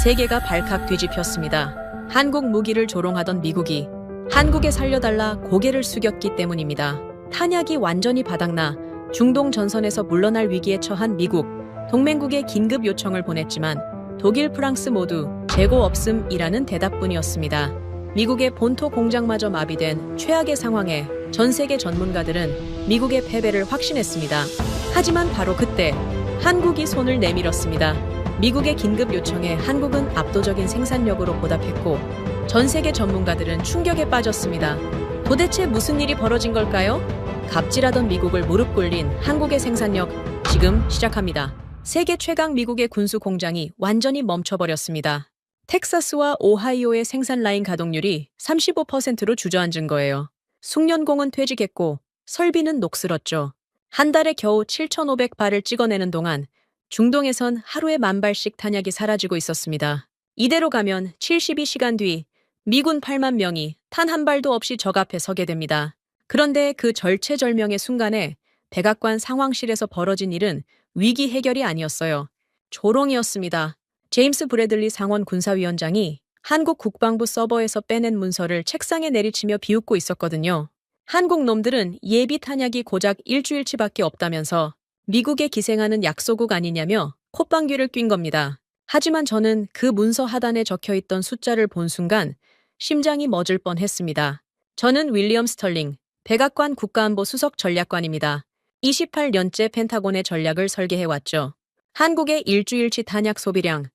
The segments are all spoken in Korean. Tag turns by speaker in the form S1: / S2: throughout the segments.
S1: 세계가 발칵 뒤집혔습니다. 한국 무기를 조롱하던 미국이 한국에 살려달라 고개를 숙였기 때문입니다. 탄약이 완전히 바닥나 중동 전선에서 물러날 위기에 처한 미국, 동맹국에 긴급 요청을 보냈지만 독일, 프랑스 모두 재고 없음이라는 대답뿐이었습니다. 미국의 본토 공장마저 마비된 최악의 상황에 전 세계 전문가들은 미국의 패배를 확신했습니다. 하지만 바로 그때 한국이 손을 내밀었습니다. 미국의 긴급 요청에 한국은 압도적인 생산력으로 보답했고 전 세계 전문가들은 충격에 빠졌습니다. 도대체 무슨 일이 벌어진 걸까요? 갑질하던 미국을 무릎 꿇린 한국의 생산력, 지금 시작합니다. 세계 최강 미국의 군수 공장이 완전히 멈춰버렸습니다. 텍사스와 오하이오의 생산 라인 가동률이 35%로 주저앉은 거예요. 숙련공은 퇴직했고 설비는 녹슬었죠. 한 달에 겨우 7,500발을 찍어내는 동안 중동에선 하루에 10,000발씩 탄약이 사라지고 있었습니다. 이대로 가면 72시간 뒤 미군 8만 명이 탄 한 발도 없이 적 앞에 서게 됩니다. 그런데 그 절체절명의 순간에 백악관 상황실에서 벌어진 일은 위기 해결이 아니었어요. 조롱이었습니다. 제임스 브래들리 상원 군사위원장이 한국 국방부 서버에서 빼낸 문서를 책상에 내리치며 비웃고 있었거든요. 한국 놈들은 예비 탄약이 고작 일주일치밖에 없다면서 미국에 기생하는 약소국 아니냐며 콧방귀를 낀 겁니다. 하지만 저는 그 문서 하단에 적혀있던 숫자를 본 순간 심장이 멎을 뻔했습니다. 저는 윌리엄 스털링, 백악관 국가안보 수석 전략관입니다. 28년째 펜타곤의 전략을 설계해왔죠. 한국의 일주일치 탄약 소비량,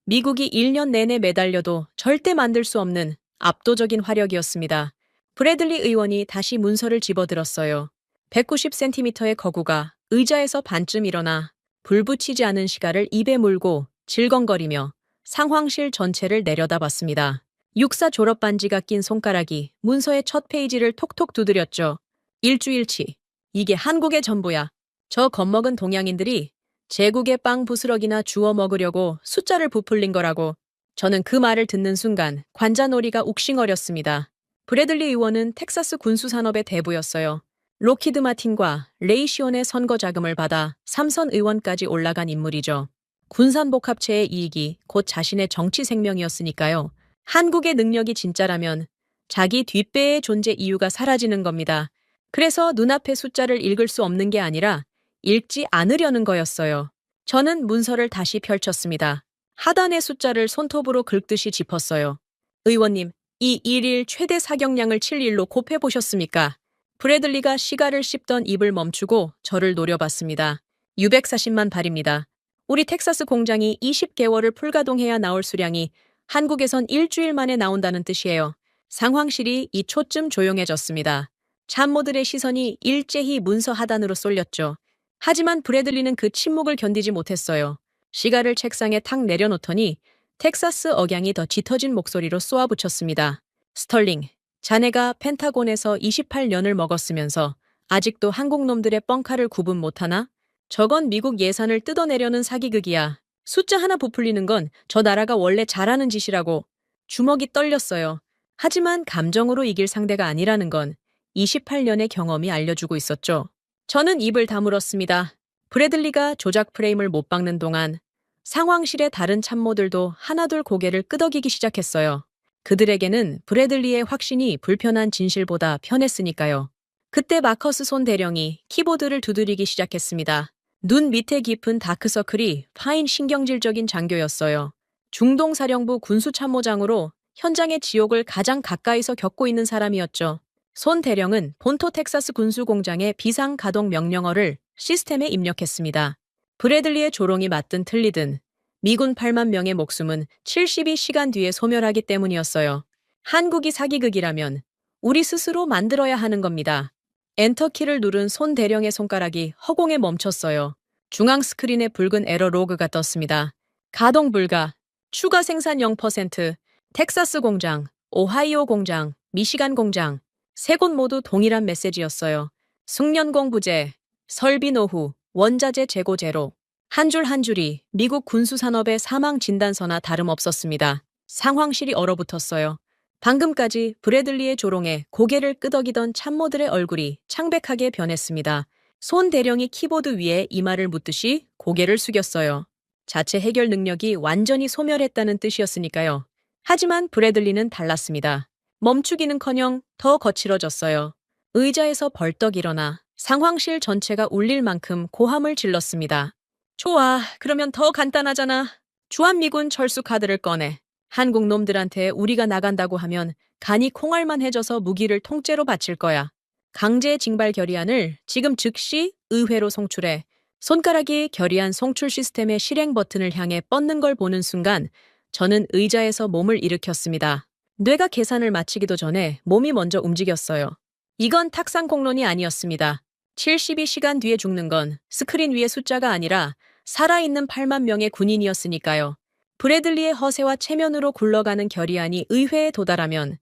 S1: 미국이 1년 내내 매달려도 절대 만들 수 없는 압도적인 화력이었습니다. 브래들리 의원이 다시 문서를 집어들었어요. 190cm의 거구가 의자에서 반쯤 일어나 불 붙이지 않은 시가를 입에 물고 질겅거리며 상황실 전체를 내려다봤습니다. 육사 졸업 반지가 낀 손가락이 문서의 첫 페이지를 톡톡 두드렸죠. 일주일치. 이게 한국의 전부야. 저 겁먹은 동양인들이 제국의 빵 부스러기나 주워 먹으려고 숫자를 부풀린 거라고. 저는 그 말을 듣는 순간 관자놀이가 욱신거렸습니다. 브래들리 의원은 텍사스 군수산업의 대부였어요. 로키드 마틴과 레이시온의 선거 자금을 받아 삼선 의원까지 올라간 인물이죠. 군산복합체의 이익이 곧 자신의 정치 생명이었으니까요. 한국의 능력이 진짜라면 자기 뒷배의 존재 이유가 사라지는 겁니다. 그래서 눈앞의 숫자를 읽을 수 없는 게 아니라 읽지 않으려는 거였어요. 저는 문서를 다시 펼쳤습니다. 하단의 숫자를 손톱으로 긁듯이 짚었어요. 의원님, 이 일일 최대 사격량을 7일로 곱해보셨습니까? 브래들리가 시가를 씹던 입을 멈추고 저를 노려봤습니다. 640만 발입니다. 우리 텍사스 공장이 20개월을 풀가동해야 나올 수량이 한국에선 일주일 만에 나온다는 뜻이에요. 상황실이 이 초쯤 조용해졌습니다. 참모들의 시선이 일제히 문서 하단으로 쏠렸죠. 하지만 브래들리는 그 침묵을 견디지 못했어요. 시가를 책상에 탁 내려놓더니 텍사스 억양이 더 짙어진 목소리로 쏘아붙였습니다. 스털링, 자네가 펜타곤에서 28년을 먹었으면서 아직도 한국 놈들의 뻥카를 구분 못하나? 저건 미국 예산을 뜯어내려는 사기극이야. 숫자 하나 부풀리는 건 저 나라가 원래 잘하는 짓이라고. 주먹이 떨렸어요. 하지만 감정으로 이길 상대가 아니라는 건 28년의 경험이 알려주고 있었죠. 저는 입을 다물었습니다. 브래들리가 조작 프레임을 못 박는 동안 상황실의 다른 참모들도 하나둘 고개를 끄덕이기 시작했어요. 그들에게는 브래들리의 확신이 불편한 진실보다 편했으니까요. 그때 마커스 손 대령이 키보드를 두드리기 시작했습니다. 눈 밑에 깊은 다크서클이 파인 신경질적인 장교였어요. 중동사령부 군수참모장으로 현장의 지옥을 가장 가까이서 겪고 있는 사람이었죠. 손 대령은 본토 텍사스 군수공장의 비상가동 명령어를 시스템에 입력했습니다. 브래들리의 조롱이 맞든 틀리든 미군 8만 명의 목숨은 72시간 뒤에 소멸하기 때문이었어요. 한국이 사기극이라면 우리 스스로 만들어야 하는 겁니다. 엔터키를 누른 손 대령의 손가락이 허공에 멈췄어요. 중앙 스크린에 붉은 에러 로그가 떴습니다. 가동 불가, 추가 생산 0%, 텍사스 공장, 오하이오 공장, 미시간 공장, 세 곳 모두 동일한 메시지였어요. 숙련공 부재, 설비 노후, 원자재 재고 제로. 한 줄 한 줄이 미국 군수산업의 사망 진단서나 다름없었습니다. 상황실이 얼어붙었어요. 방금까지 브래들리의 조롱에 고개를 끄덕이던 참모들의 얼굴이 창백하게 변했습니다. 손 대령이 키보드 위에 이마를 묻듯이 고개를 숙였어요. 자체 해결 능력이 완전히 소멸했다는 뜻이었으니까요. 하지만 브래들리는 달랐습니다. 멈추기는커녕 더 거칠어졌어요. 의자에서 벌떡 일어나 상황실 전체가 울릴 만큼 고함을 질렀습니다. 좋아, 그러면 더 간단하잖아. 주한미군 철수 카드를 꺼내. 한국 놈들한테 우리가 나간다고 하면 간이 콩알만해져서 무기를 통째로 바칠 거야. 강제 징발 결의안을 지금 즉시 의회로 송출해. 손가락이 결의안 송출 시스템의 실행 버튼을 향해 뻗는 걸 보는 순간 저는 의자에서 몸을 일으켰습니다. 뇌가 계산을 마치기도 전에 몸이 먼저 움직였어요. 이건 탁상 공론이 아니었습니다. 72시간 뒤에 죽는 건 스크린 위의 숫자가 아니라 살아있는 8만 명의 군인이었으니까요. 브래들리의 허세와 체면으로 굴러가는 결의안이 의회에 도달하면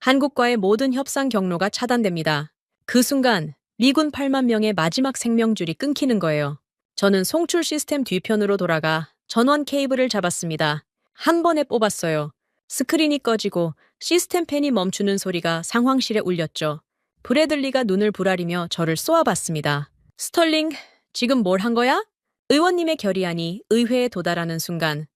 S1: 한국과의 모든 협상 경로가 차단됩니다. 그 순간 미군 8만 명의 마지막 생명줄이 끊기는 거예요. 저는 송출 시스템 뒤편으로 돌아가 전원 케이블을 잡았습니다. 한 번에 뽑았어요. 스크린이 꺼지고 시스템 팬이 멈추는 소리가 상황실에 울렸죠. 브래들리가 눈을 부라리며 저를 쏘아봤습니다. 스털링, 지금 뭘 한 거야? 의원님의 결의안이 의회에 도달하는 순간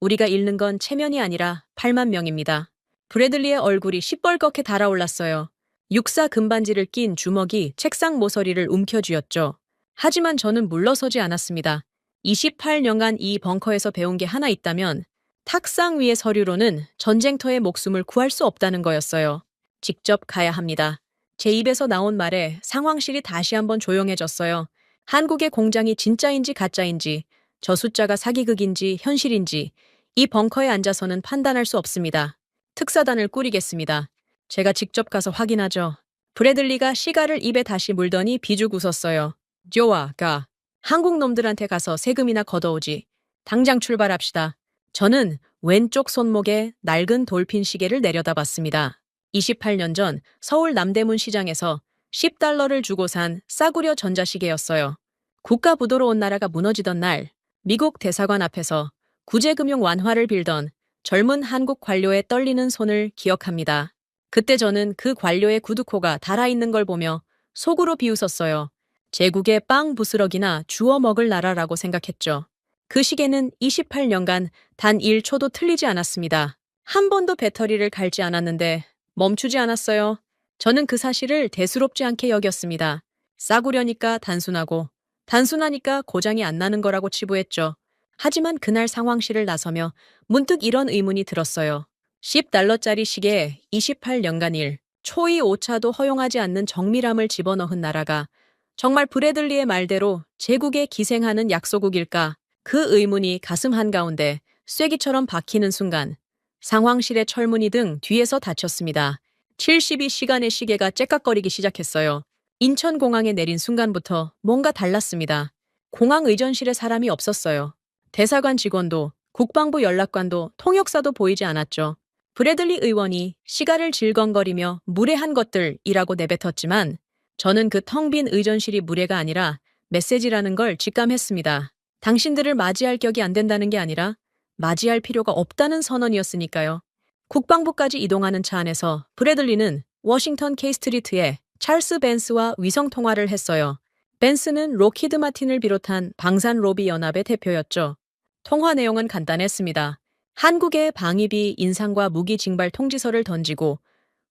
S1: 우리가 잃는 건 체면이 아니라 8만 명입니다. 브래들리의 얼굴이 시뻘겋게 달아올랐어요. 육사 금반지를 낀 주먹이 책상 모서리를 움켜쥐었죠. 하지만 저는 물러서지 않았습니다. 28년간 이 벙커에서 배운 게 하나 있다면 탁상 위의 서류로는 전쟁터의 목숨을 구할 수 없다는 거였어요. 직접 가야 합니다. 제 입에서 나온 말에 상황실이 다시 한번 조용해졌어요. 한국의 공장이 진짜인지 가짜인지, 저 숫자가 사기극인지 현실인지 이 벙커에 앉아서는 판단할 수 없습니다. 특사단을 꾸리겠습니다. 제가 직접 가서 확인하죠. 브래들리가 시가를 입에 다시 물더니 비죽 웃었어요. 좋아, 가. 한국 놈들한테 가서 세금이나 걷어오지. 당장 출발합시다. 저는 왼쪽 손목에 낡은 돌핀 시계를 내려다봤습니다. 28년 전 서울 남대문 시장에서 10달러를 주고 산 싸구려 전자시계였어요. 국가부도로 온 나라가 무너지던 날 미국 대사관 앞에서 구제금융 완화를 빌던 젊은 한국 관료의 떨리는 손을 기억합니다. 그때 저는 그 관료의 구두코가 달아있는 걸 보며 속으로 비웃었어요. 제국의 빵 부스러기나 주워 먹을 나라라고 생각했죠. 그 시계는 28년간 단 1초도 틀리지 않았습니다. 한 번도 배터리를 갈지 않았는데 멈추지 않았어요. 저는 그 사실을 대수롭지 않게 여겼습니다. 싸구려니까 단순하고 단순하니까 고장이 안 나는 거라고 치부했죠. 하지만 그날 상황실을 나서며 문득 이런 의문이 들었어요. 10달러짜리 시계에 28년간 일, 초이 오차도 허용하지 않는 정밀함을 집어넣은 나라가 정말 브래들리의 말대로 제국에 기생하는 약소국일까? 그 의문이 가슴 한가운데 쐐기처럼 박히는 순간 상황실의 철문이 등 뒤에서 닫혔습니다. 72시간의 시계가 째깍거리기 시작했어요. 인천공항에 내린 순간부터 뭔가 달랐습니다. 공항 의전실에 사람이 없었어요. 대사관 직원도 국방부 연락관도 통역사도 보이지 않았죠. 브래들리 의원이 시가를 질겅거리며 무례한 것들이라고 내뱉었지만 저는 그 텅 빈 의전실이 무례가 아니라 메시지라는 걸 직감했습니다. 당신들을 맞이할 격이 안 된다는 게 아니라 맞이할 필요가 없다는 선언이었으니까요. 국방부까지 이동하는 차 안에서 브래들리는 워싱턴 K 스트리트에 찰스 벤스와 위성 통화를 했어요. 벤스는 로키드 마틴을 비롯한 방산 로비 연합의 대표였죠. 통화 내용은 간단했습니다. 한국의 방위비 인상과 무기 징발 통지서를 던지고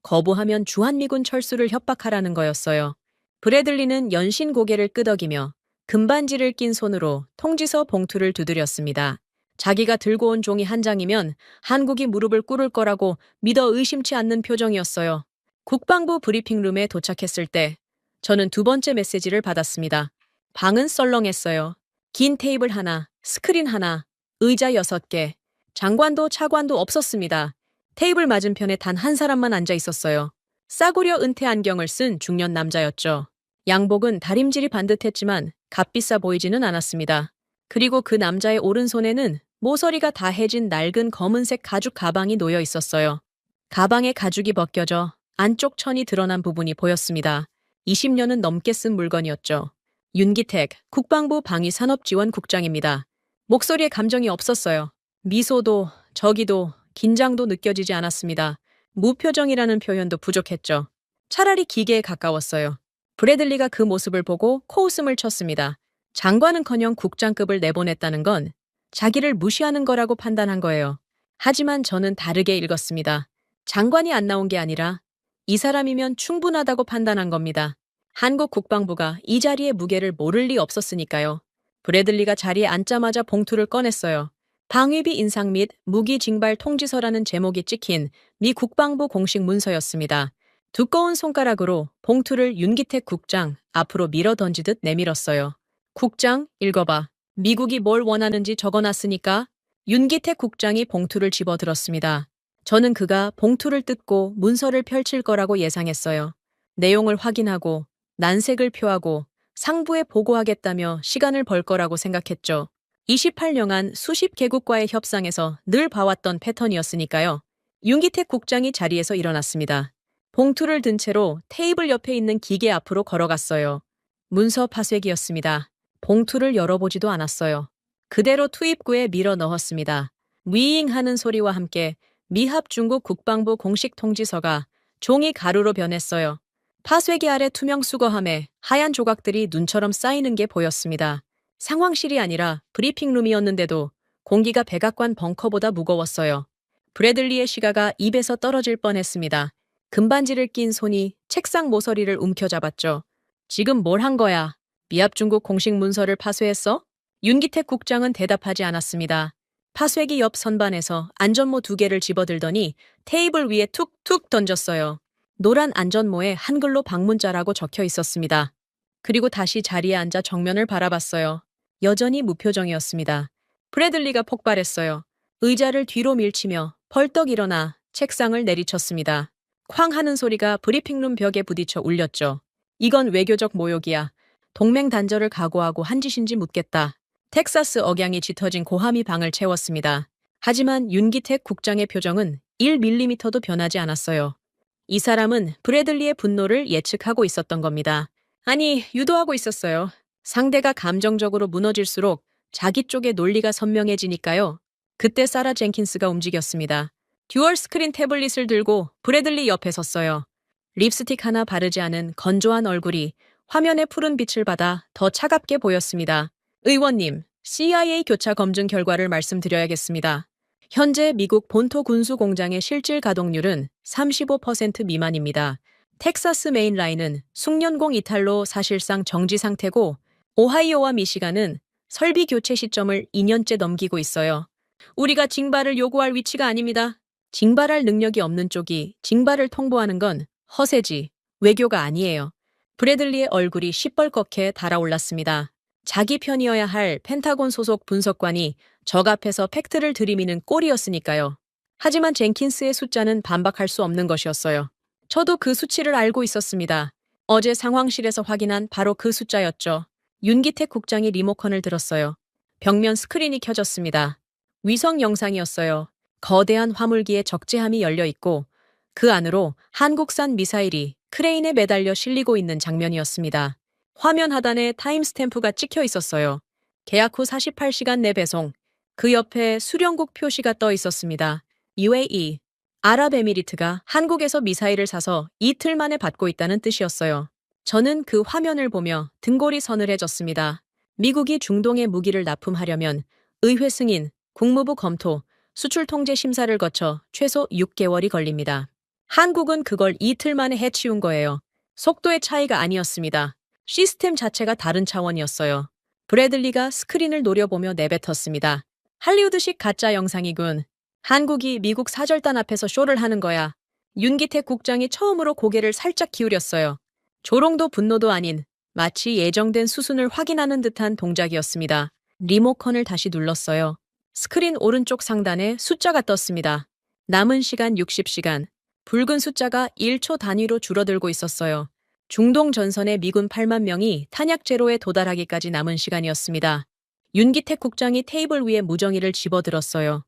S1: 거부하면 주한미군 철수를 협박하라는 거였어요. 브래들리는 연신 고개를 끄덕이며 금반지를 낀 손으로 통지서 봉투를 두드렸습니다. 자기가 들고 온 종이 한 장이면 한국이 무릎을 꿇을 거라고 믿어 의심치 않는 표정이었어요. 국방부 브리핑룸에 도착했을 때 저는 두 번째 메시지를 받았습니다. 방은 썰렁했어요. 긴 테이블 하나, 스크린 하나, 의자 6개, 장관도 차관도 없었습니다. 테이블 맞은편에 단 한 사람만 앉아 있었어요. 싸구려 은퇴 안경을 쓴 중년 남자였죠. 양복은 다림질이 반듯했지만 값비싸 보이지는 않았습니다. 그리고 그 남자의 오른손에는 모서리가 다 해진 낡은 검은색 가죽 가방이 놓여 있었어요. 가방의 가죽이 벗겨져 안쪽 천이 드러난 부분이 보였습니다. 20년은 넘게 쓴 물건이었죠. 윤기택 국방부 방위산업지원국장입니다. 목소리에 감정이 없었어요. 미소도 저기도 긴장도 느껴지지 않았습니다. 무표정이라는 표현도 부족했죠. 차라리 기계에 가까웠어요. 브래들리가 그 모습을 보고 코웃음을 쳤습니다. 장관은커녕 국장급을 내보냈다는 건 자기를 무시하는 거라고 판단한 거예요. 하지만 저는 다르게 읽었습니다. 장관이 안 나온 게 아니라 이 사람이면 충분하다고 판단한 겁니다. 한국 국방부가 이 자리의 무게를 모를 리 없었으니까요. 브래들리가 자리에 앉자마자 봉투를 꺼냈어요. 방위비 인상 및 무기 징발 통지서라는 제목이 찍힌 미 국방부 공식 문서였습니다. 두꺼운 손가락으로 봉투를 윤기택 국장 앞으로 밀어 던지듯 내밀었어요. 국장, 읽어봐. 미국이 뭘 원하는지 적어놨으니까. 윤기택 국장이 봉투를 집어들었습니다. 저는 그가 봉투를 뜯고 문서를 펼칠 거라고 예상했어요. 내용을 확인하고 난색을 표하고 상부에 보고하겠다며 시간을 벌 거라고 생각했죠. 28년간 수십 개국과의 협상에서 늘 봐왔던 패턴이었으니까요. 윤기택 국장이 자리에서 일어났습니다. 봉투를 든 채로 테이블 옆에 있는 기계 앞으로 걸어갔어요. 문서 파쇄기였습니다. 봉투를 열어보지도 않았어요. 그대로 투입구에 밀어 넣었습니다. 위잉 하는 소리와 함께 미합 중국 국방부 공식 통지서가 종이 가루로 변했어요. 파쇄기 아래 투명 수거함에 하얀 조각들이 눈처럼 쌓이는 게 보였습니다. 상황실이 아니라 브리핑룸이었는데도 공기가 백악관 벙커보다 무거웠어요. 브래들리의 시가가 입에서 떨어질 뻔했습니다. 금반지를 낀 손이 책상 모서리를 움켜잡았죠. 지금 뭘 한 거야? 미합 중국 공식 문서를 파쇄했어? 윤기택 국장은 대답하지 않았습니다. 파쇄기 옆 선반에서 안전모 2개를 집어들더니 테이블 위에 툭툭 던졌어요. 노란 안전모에 한글로 방문자라고 적혀 있었습니다. 그리고 다시 자리에 앉아 정면을 바라봤어요. 여전히 무표정이었습니다. 브래들리가 폭발했어요. 의자를 뒤로 밀치며 벌떡 일어나 책상을 내리쳤습니다. 쾅 하는 소리가 브리핑룸 벽에 부딪혀 울렸죠. 이건 외교적 모욕이야. 동맹 단절을 각오하고 한 짓인지 묻겠다. 텍사스 억양이 짙어진 고함이 방을 채웠습니다. 하지만 윤기택 국장의 표정은 1mm도 변하지 않았어요. 이 사람은 브래들리의 분노를 예측하고 있었던 겁니다. 아니, 유도하고 있었어요. 상대가 감정적으로 무너질수록 자기 쪽의 논리가 선명해지니까요. 그때 사라 젠킨스가 움직였습니다. 듀얼 스크린 태블릿을 들고 브래들리 옆에 섰어요. 립스틱 하나 바르지 않은 건조한 얼굴이 화면의 푸른 빛을 받아 더 차갑게 보였습니다. 의원님, CIA 교차 검증 결과를 말씀드려야겠습니다. 현재 미국 본토 군수 공장의 실질 가동률은 35% 미만입니다. 텍사스 메인라인은 숙련공 이탈로 사실상 정지 상태고 오하이오와 미시간은 설비 교체 시점을 2년째 넘기고 있어요. 우리가 징발을 요구할 위치가 아닙니다. 징발할 능력이 없는 쪽이 징발을 통보하는 건 허세지, 외교가 아니에요. 브래들리의 얼굴이 시뻘겋게 달아올랐습니다. 자기 편이어야 할 펜타곤 소속 분석관이 적 앞에서 팩트를 들이미는 꼴이었으니까요. 하지만 젠킨스의 숫자는 반박할 수 없는 것이었어요. 저도 그 수치를 알고 있었습니다. 어제 상황실에서 확인한 바로 그 숫자였죠. 윤기택 국장이 리모컨을 들었어요. 벽면 스크린이 켜졌습니다. 위성 영상이었어요. 거대한 화물기에 적재함이 열려 있고 그 안으로 한국산 미사일이 크레인에 매달려 실리고 있는 장면이었습니다. 화면 하단에 타임스탬프가 찍혀 있었어요. 계약 후 48시간 내 배송. 그 옆에 수령국 표시가 떠 있었습니다. UAE, 아랍에미리트가 한국에서 미사일을 사서 이틀 만에 받고 있다는 뜻이었어요. 저는 그 화면을 보며 등골이 서늘해졌습니다. 미국이 중동에 무기를 납품하려면 의회 승인, 국무부 검토, 수출 통제 심사를 거쳐 최소 6개월이 걸립니다. 한국은 그걸 이틀 만에 해치운 거예요. 속도의 차이가 아니었습니다. 시스템 자체가 다른 차원이었어요. 브래들리가 스크린을 노려보며 내뱉었습니다. 할리우드식 가짜 영상이군. 한국이 미국 사절단 앞에서 쇼를 하는 거야. 윤기택 국장이 처음으로 고개를 살짝 기울였어요. 조롱도 분노도 아닌 마치 예정된 수순을 확인하는 듯한 동작이었습니다. 리모컨을 다시 눌렀어요. 스크린 오른쪽 상단에 숫자가 떴습니다. 남은 시간 60시간. 붉은 숫자가 1초 단위로 줄어들고 있었어요. 중동 전선의 미군 8만 명이 탄약 제로에 도달하기까지 남은 시간이었습니다. 윤기택 국장이 테이블 위에 무정의를 집어들었어요.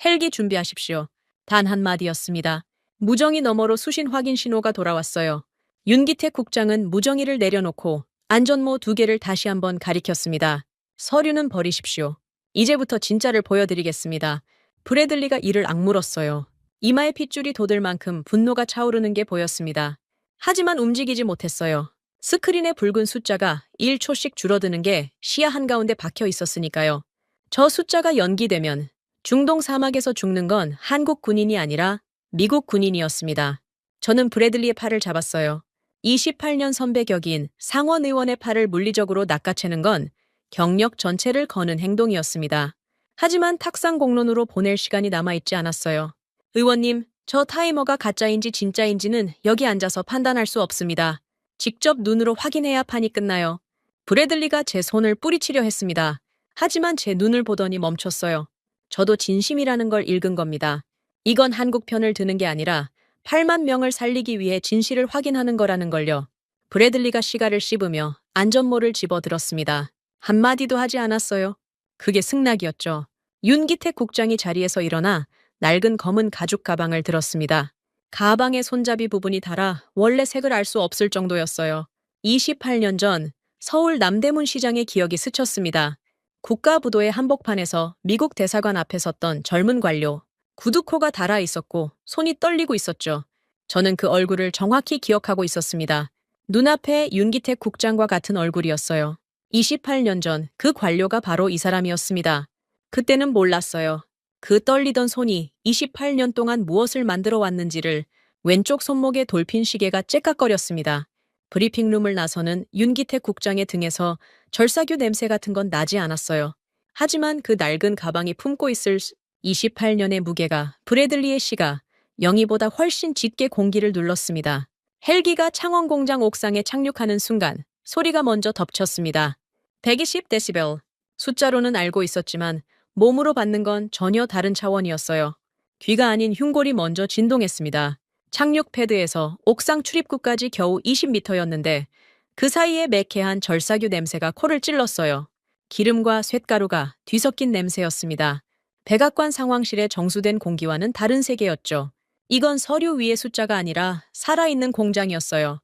S1: 헬기 준비하십시오. 단 한마디였습니다. 무정의 너머로 수신 확인 신호가 돌아왔어요. 윤기택 국장은 무정의를 내려놓고 안전모 2개를 다시 한번 가리켰습니다. 서류는 버리십시오. 이제부터 진짜를 보여드리겠습니다. 브래들리가 이를 악물었어요. 이마에 핏줄이 돋을 만큼 분노가 차오르는 게 보였습니다. 하지만 움직이지 못했어요. 스크린의 붉은 숫자가 1초씩 줄어드는 게 시야 한가운데 박혀 있었으니까요. 저 숫자가 연기되면 중동 사막에서 죽는 건 한국 군인이 아니라 미국 군인이었습니다. 저는 브래들리의 팔을 잡았어요. 28년 선배 격인 상원 의원의 팔을 물리적으로 낚아채는 건 경력 전체를 거는 행동이었습니다. 하지만 탁상 공론으로 보낼 시간이 남아있지 않았어요. 의원님, 저 타이머가 가짜인지 진짜인지는 여기 앉아서 판단할 수 없습니다. 직접 눈으로 확인해야 판이 끝나요. 브래들리가 제 손을 뿌리치려 했습니다. 하지만 제 눈을 보더니 멈췄어요. 저도 진심이라는 걸 읽은 겁니다. 이건 한국 편을 드는 게 아니라 8만 명을 살리기 위해 진실을 확인하는 거라는 걸요. 브래들리가 시가를 씹으며 안전모를 집어들었습니다. 한마디도 하지 않았어요. 그게 승낙이었죠. 윤기택 국장이 자리에서 일어나 낡은 검은 가죽 가방을 들었습니다. 가방의 손잡이 부분이 닳아 원래 색을 알 수 없을 정도였어요. 28년 전 서울 남대문 시장의 기억이 스쳤습니다. 국가부도의 한복판에서 미국 대사관 앞에 섰던 젊은 관료. 구두코가 닳아 있었고 손이 떨리고 있었죠. 저는 그 얼굴을 정확히 기억하고 있었습니다. 눈앞에 윤기택 국장과 같은 얼굴이었어요. 28년 전 그 관료가 바로 이 사람이었습니다. 그때는 몰랐어요. 그 떨리던 손이 28년 동안 무엇을 만들어 왔는지를. 왼쪽 손목에 돌핀 시계가 째깍거렸습니다. 브리핑룸을 나서는 윤기택 국장의 등에서 절사규 냄새 같은 건 나지 않았어요. 하지만 그 낡은 가방이 품고 있을 28년의 무게가, 브래들리의 시가 영희보다 훨씬 짙게 공기를 눌렀습니다. 헬기가 창원공장 옥상에 착륙하는 순간 소리가 먼저 덮쳤습니다. 120데시벨. 숫자로는 알고 있었지만 몸으로 받는 건 전혀 다른 차원이었어요. 귀가 아닌 흉골이 먼저 진동했습니다. 착륙 패드에서 옥상 출입구까지 겨우 20m였는데 그 사이에 매캐한 절사규 냄새가 코를 찔렀어요. 기름과 쇳가루가 뒤섞인 냄새였습니다. 백악관 상황실의 정수된 공기와는 다른 세계였죠. 이건 서류 위의 숫자가 아니라 살아있는 공장이었어요.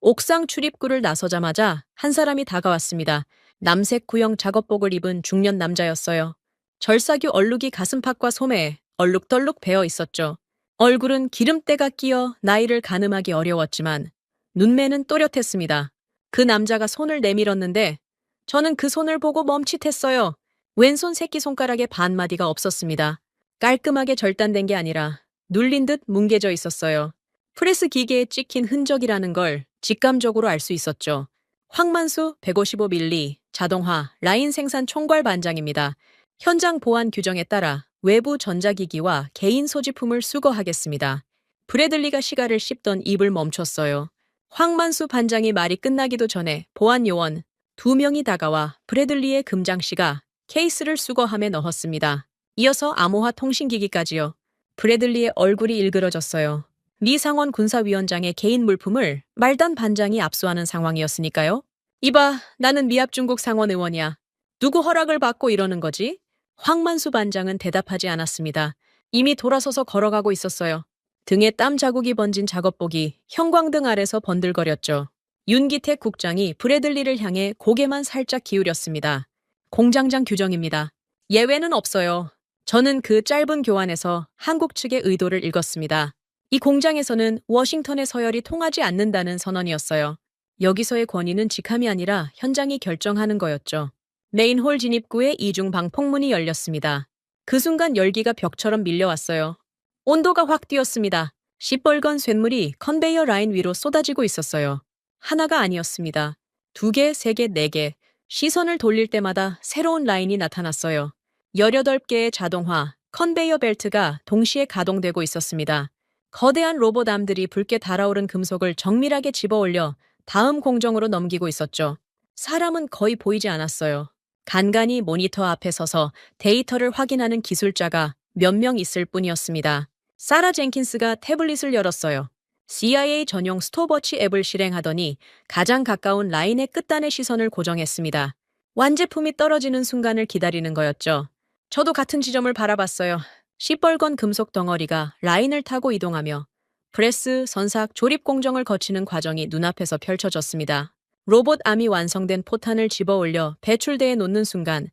S1: 옥상 출입구를 나서자마자 한 사람이 다가왔습니다. 남색 구형 작업복을 입은 중년 남자였어요. 절사규 얼룩이 가슴팍과 소매에 얼룩덜룩 배어 있었죠. 얼굴은 기름때가 끼어 나이를 가늠하기 어려웠지만 눈매는 또렷했습니다. 그 남자가 손을 내밀었는데 저는 그 손을 보고 멈칫했어요. 왼손 새끼손가락에 반마디가 없었습니다. 깔끔하게 절단된 게 아니라 눌린 듯 뭉개져 있었어요. 프레스 기계에 찍힌 흔적이라는 걸 직감적으로 알 수 있었죠. 황만수 155mm 자동화 라인 생산 총괄 반장입니다. 현장 보안 규정에 따라 외부 전자기기와 개인 소지품을 수거하겠습니다. 브래들리가 시가를 씹던 입을 멈췄어요. 황만수 반장이 말이 끝나기도 전에 보안 요원 2명이 다가와 브래들리의 금장씨가 케이스를 수거함에 넣었습니다. 이어서 암호화 통신기기까지요. 브래들리의 얼굴이 일그러졌어요. 미상원 군사위원장의 개인 물품을 말단 반장이 압수하는 상황이었으니까요. 이봐, 나는 미합 중국 상원 의원이야. 누구 허락을 받고 이러는 거지? 황만수 반장은 대답하지 않았습니다. 이미 돌아서서 걸어가고 있었어요. 등에 땀 자국이 번진 작업복이 형광등 아래서 번들거렸죠. 윤기택 국장이 브래들리를 향해 고개만 살짝 기울였습니다. 공장장 규정입니다. 예외는 없어요. 저는 그 짧은 교환에서 한국 측의 의도를 읽었습니다. 이 공장에서는 워싱턴의 서열이 통하지 않는다는 선언이었어요. 여기서의 권위는 직함이 아니라 현장이 결정하는 거였죠. 메인홀 진입구에 이중 방폭문이 열렸습니다. 그 순간 열기가 벽처럼 밀려왔어요. 온도가 확 뛰었습니다. 시뻘건 쇳물이 컨베이어 라인 위로 쏟아지고 있었어요. 하나가 아니었습니다. 2개, 3개, 4개. 시선을 돌릴 때마다 새로운 라인이 나타났어요. 18개의 자동화, 컨베이어 벨트가 동시에 가동되고 있었습니다. 거대한 로봇 암들이 붉게 달아오른 금속을 정밀하게 집어올려 다음 공정으로 넘기고 있었죠. 사람은 거의 보이지 않았어요. 간간히 모니터 앞에 서서 데이터를 확인하는 기술자가 몇 명 있을 뿐이었습니다. 사라 젠킨스가 태블릿을 열었어요. CIA 전용 스톱워치 앱을 실행하더니 가장 가까운 라인의 끝단의 시선을 고정했습니다. 완제품이 떨어지는 순간을 기다리는 거였죠. 저도 같은 지점을 바라봤어요. 시뻘건 금속 덩어리가 라인을 타고 이동하며 프레스, 선삭, 조립 공정을 거치는 과정이 눈앞에서 펼쳐졌습니다. 로봇 암이 완성된 포탄을 집어올려 배출대에 놓는 순간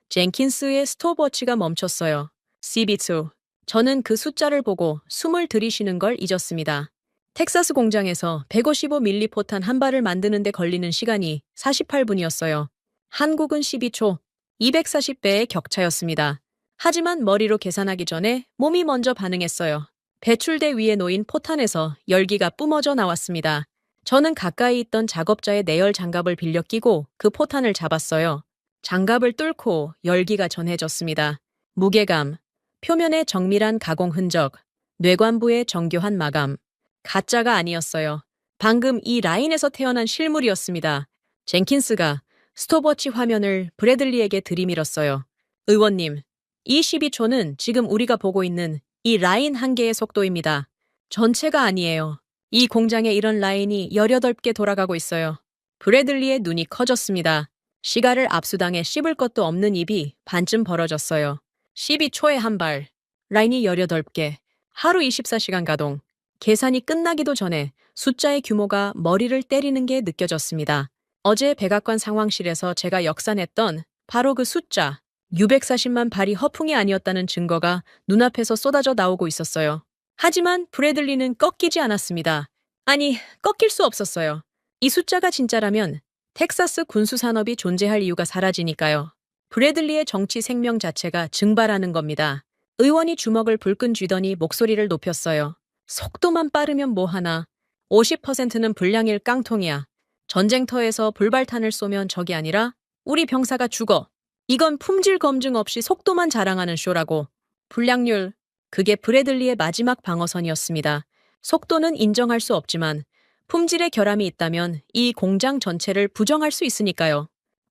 S1: 젠킨스의 스톱워치가 멈췄어요. CB2. 저는 그 숫자를 보고 숨을 들이쉬는 걸 잊었습니다. 텍사스 공장에서 155mm 포탄 한 발을 만드는 데 걸리는 시간이 48분이었어요. 한국은 12초. 240배의 격차였습니다. 하지만 머리로 계산하기 전에 몸이 먼저 반응했어요. 배출대 위에 놓인 포탄에서 열기가 뿜어져 나왔습니다. 저는 가까이 있던 작업자의 내열 장갑을 빌려 끼고 그 포탄을 잡았어요. 장갑을 뚫고 열기가 전해졌습니다. 무게감, 표면의 정밀한 가공 흔적, 뇌관부의 정교한 마감. 가짜가 아니었어요. 방금 이 라인에서 태어난 실물이었습니다. 젠킨스가 스톱워치 화면을 브래들리에게 들이밀었어요. 의원님, 이 12초는 지금 우리가 보고 있는 이 라인 한 개의 속도입니다. 전체가 아니에요. 이 공장에 이런 라인이 18개 돌아가고 있어요. 브래들리의 눈이 커졌습니다. 시가를 압수당해 씹을 것도 없는 입이 반쯤 벌어졌어요. 12초에 한 발, 라인이 18개, 하루 24시간 가동. 계산이 끝나기도 전에 숫자의 규모가 머리를 때리는 게 느껴졌습니다. 어제 백악관 상황실에서 제가 역산했던 바로 그 숫자, 640만 발이 허풍이 아니었다는 증거가 눈앞에서 쏟아져 나오고 있었어요. 하지만 브래들리는 꺾이지 않았습니다. 아니, 꺾일 수 없었어요. 이 숫자가 진짜라면 텍사스 군수산업이 존재할 이유가 사라지니까요. 브래들리의 정치 생명 자체가 증발하는 겁니다. 의원이 주먹을 불끈 쥐더니 목소리를 높였어요. 속도만 빠르면 뭐하나. 50%는 불량일 깡통이야. 전쟁터에서 불발탄을 쏘면 적이 아니라 우리 병사가 죽어. 이건 품질 검증 없이 속도만 자랑하는 쇼라고. 불량률, 그게 브래들리의 마지막 방어선이었습니다. 속도는 인정할 수 없지만 품질의 결함이 있다면 이 공장 전체를 부정할 수 있으니까요.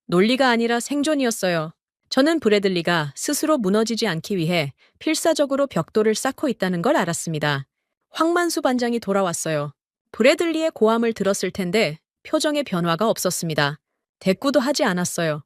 S1: 논리가 아니라 생존이었어요. 저는 브래들리가 스스로 무너지지 않기 위해 필사적으로 벽돌을 쌓고 있다는 걸 알았습니다. 황만수 반장이 돌아왔어요. 브래들리의 고함을 들었을 텐데 표정에 변화가 없었습니다. 대꾸도 하지 않았어요.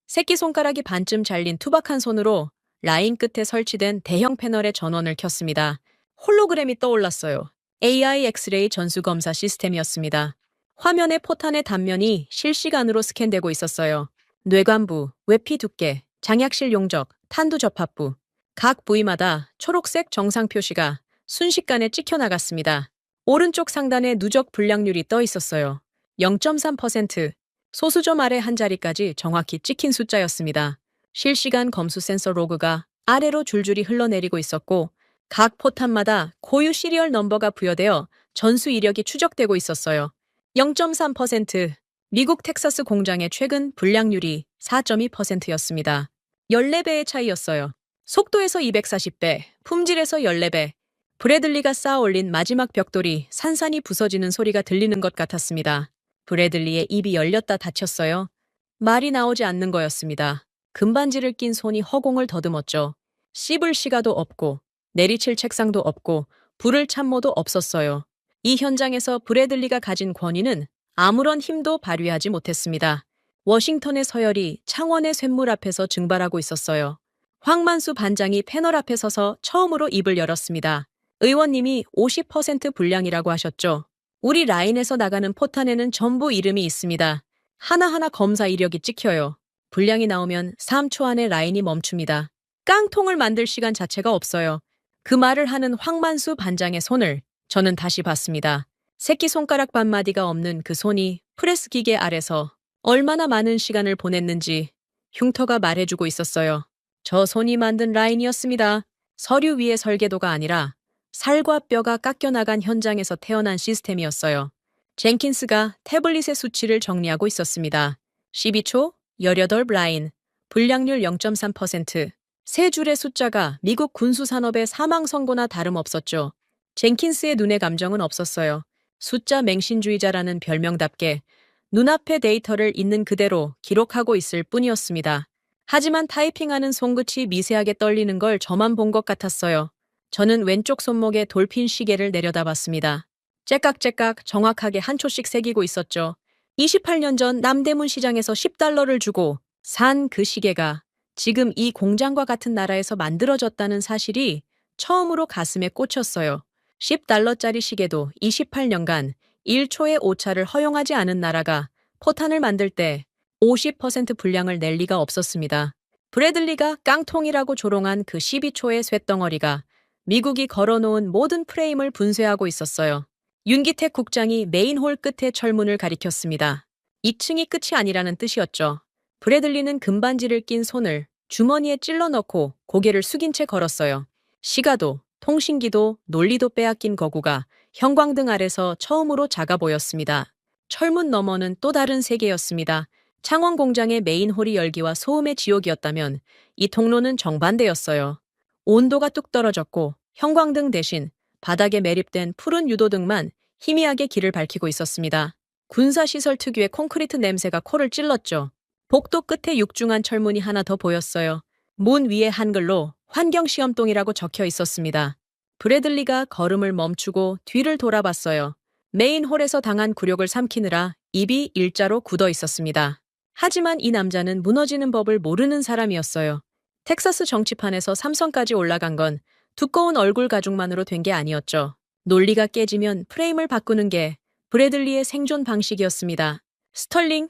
S1: 새끼손가락이 반쯤 잘린 투박한 손으로 라인 끝에 설치된 대형 패널의 전원을 켰습니다. 홀로그램이 떠올랐어요. AI 엑스레이 전수검사 시스템이었습니다. 화면의 포탄의 단면이 실시간으로 스캔되고 있었어요. 뇌관부, 외피 두께, 장약실 용적, 탄두 접합부. 각 부위마다 초록색 정상 표시가 순식간에 찍혀나갔습니다. 오른쪽 상단에 누적 불량률이 떠 있었어요. 0.3%, 소수점 아래 한 자리까지 정확히 찍힌 숫자였습니다. 실시간 검수 센서 로그가 아래로 줄줄이 흘러내리고 있었고 각 포탄마다 고유 시리얼 넘버가 부여되어 전수 이력이 추적되고 있었어요. 0.3%, 미국 텍사스 공장의 최근 불량률이 4.2%였습니다. 14배의 차이였어요. 속도에서 240배, 품질에서 14배. 브래들리가 쌓아 올린 마지막 벽돌이 산산이 부서지는 소리가 들리는 것 같았습니다. 브래들리의 입이 열렸다 닫혔어요. 말이 나오지 않는 거였습니다. 금반지를 낀 손이 허공을 더듬었죠. 씹을 시가도 없고 내리칠 책상도 없고 불을 참모도 없었어요. 이 현장에서 브래들리가 가진 권위는 아무런 힘도 발휘하지 못했습니다. 워싱턴의 서열이 창원의 쇳물 앞에서 증발하고 있었어요. 황만수 반장이 패널 앞에 서서 처음으로 입을 열었습니다. 의원님이 50% 불량이라고 하셨죠. 우리 라인에서 나가는 포탄에는 전부 이름이 있습니다. 하나하나 검사 이력이 찍혀요. 불량이 나오면 3초 안에 라인이 멈춥니다. 깡통을 만들 시간 자체가 없어요. 그 말을 하는 황만수 반장의 손을 저는 다시 봤습니다. 새끼손가락 반마디가 없는 그 손이 프레스 기계 아래서 얼마나 많은 시간을 보냈는지 흉터가 말해주고 있었어요. 저 손이 만든 라인이었습니다. 서류 위의 설계도가 아니라 살과 뼈가 깎여나간 현장에서 태어난 시스템이었어요. 젠킨스가 태블릿의 수치를 정리하고 있었습니다. 12초, 18 라인, 불량률 0.3%. 세 줄의 숫자가 미국 군수산업의 사망 선고나 다름없었죠. 젠킨스의 눈에 감정은 없었어요. 숫자 맹신주의자라는 별명답게 눈앞의 데이터를 있는 그대로 기록하고 있을 뿐이었습니다. 하지만 타이핑하는 손끝이 미세하게 떨리는 걸 저만 본 것 같았어요. 저는 왼쪽 손목에 돌핀 시계를 내려다봤습니다. 째깍째깍 정확하게 한 초씩 새기고 있었죠. 28년 전 남대문 시장에서 10달러를 주고 산 그 시계가 지금 이 공장과 같은 나라에서 만들어졌다는 사실이 처음으로 가슴에 꽂혔어요. 10달러짜리 시계도 28년간 1초의 오차를 허용하지 않은 나라가 포탄을 만들 때 50% 분량을 낼 리가 없었습니다. 브래들리가 깡통이라고 조롱한 그 12초의 쇳덩어리가 미국이 걸어놓은 모든 프레임을 분쇄하고 있었어요. 윤기택 국장이 메인홀 끝에 철문을 가리켰습니다. 2층이 끝이 아니라는 뜻이었죠. 브래들리는 금반지를 낀 손을 주머니에 찔러 넣고 고개를 숙인 채 걸었어요. 시가도, 통신기도, 논리도 빼앗긴 거구가 형광등 아래서 처음으로 작아 보였습니다. 철문 너머는 또 다른 세계였습니다. 창원 공장의 메인홀이 열기와 소음의 지옥이었다면 이 통로는 정반대였어요. 온도가 뚝 떨어졌고 형광등 대신 바닥에 매립된 푸른 유도등만 희미하게 길을 밝히고 있었습니다. 군사시설 특유의 콘크리트 냄새가 코를 찔렀죠. 복도 끝에 육중한 철문이 하나 더 보였어요. 문 위에 한글로 환경시험동이라고 적혀 있었습니다. 브래들리가 걸음을 멈추고 뒤를 돌아봤어요. 메인홀에서 당한 굴욕을 삼키느라 입이 일자로 굳어 있었습니다. 하지만 이 남자는 무너지는 법을 모르는 사람이었어요. 텍사스 정치판에서 삼선까지 올라간 건 두꺼운 얼굴 가죽만으로 된 게 아니었죠. 논리가 깨지면 프레임을 바꾸는 게 브래들리의 생존 방식이었습니다. 스털링,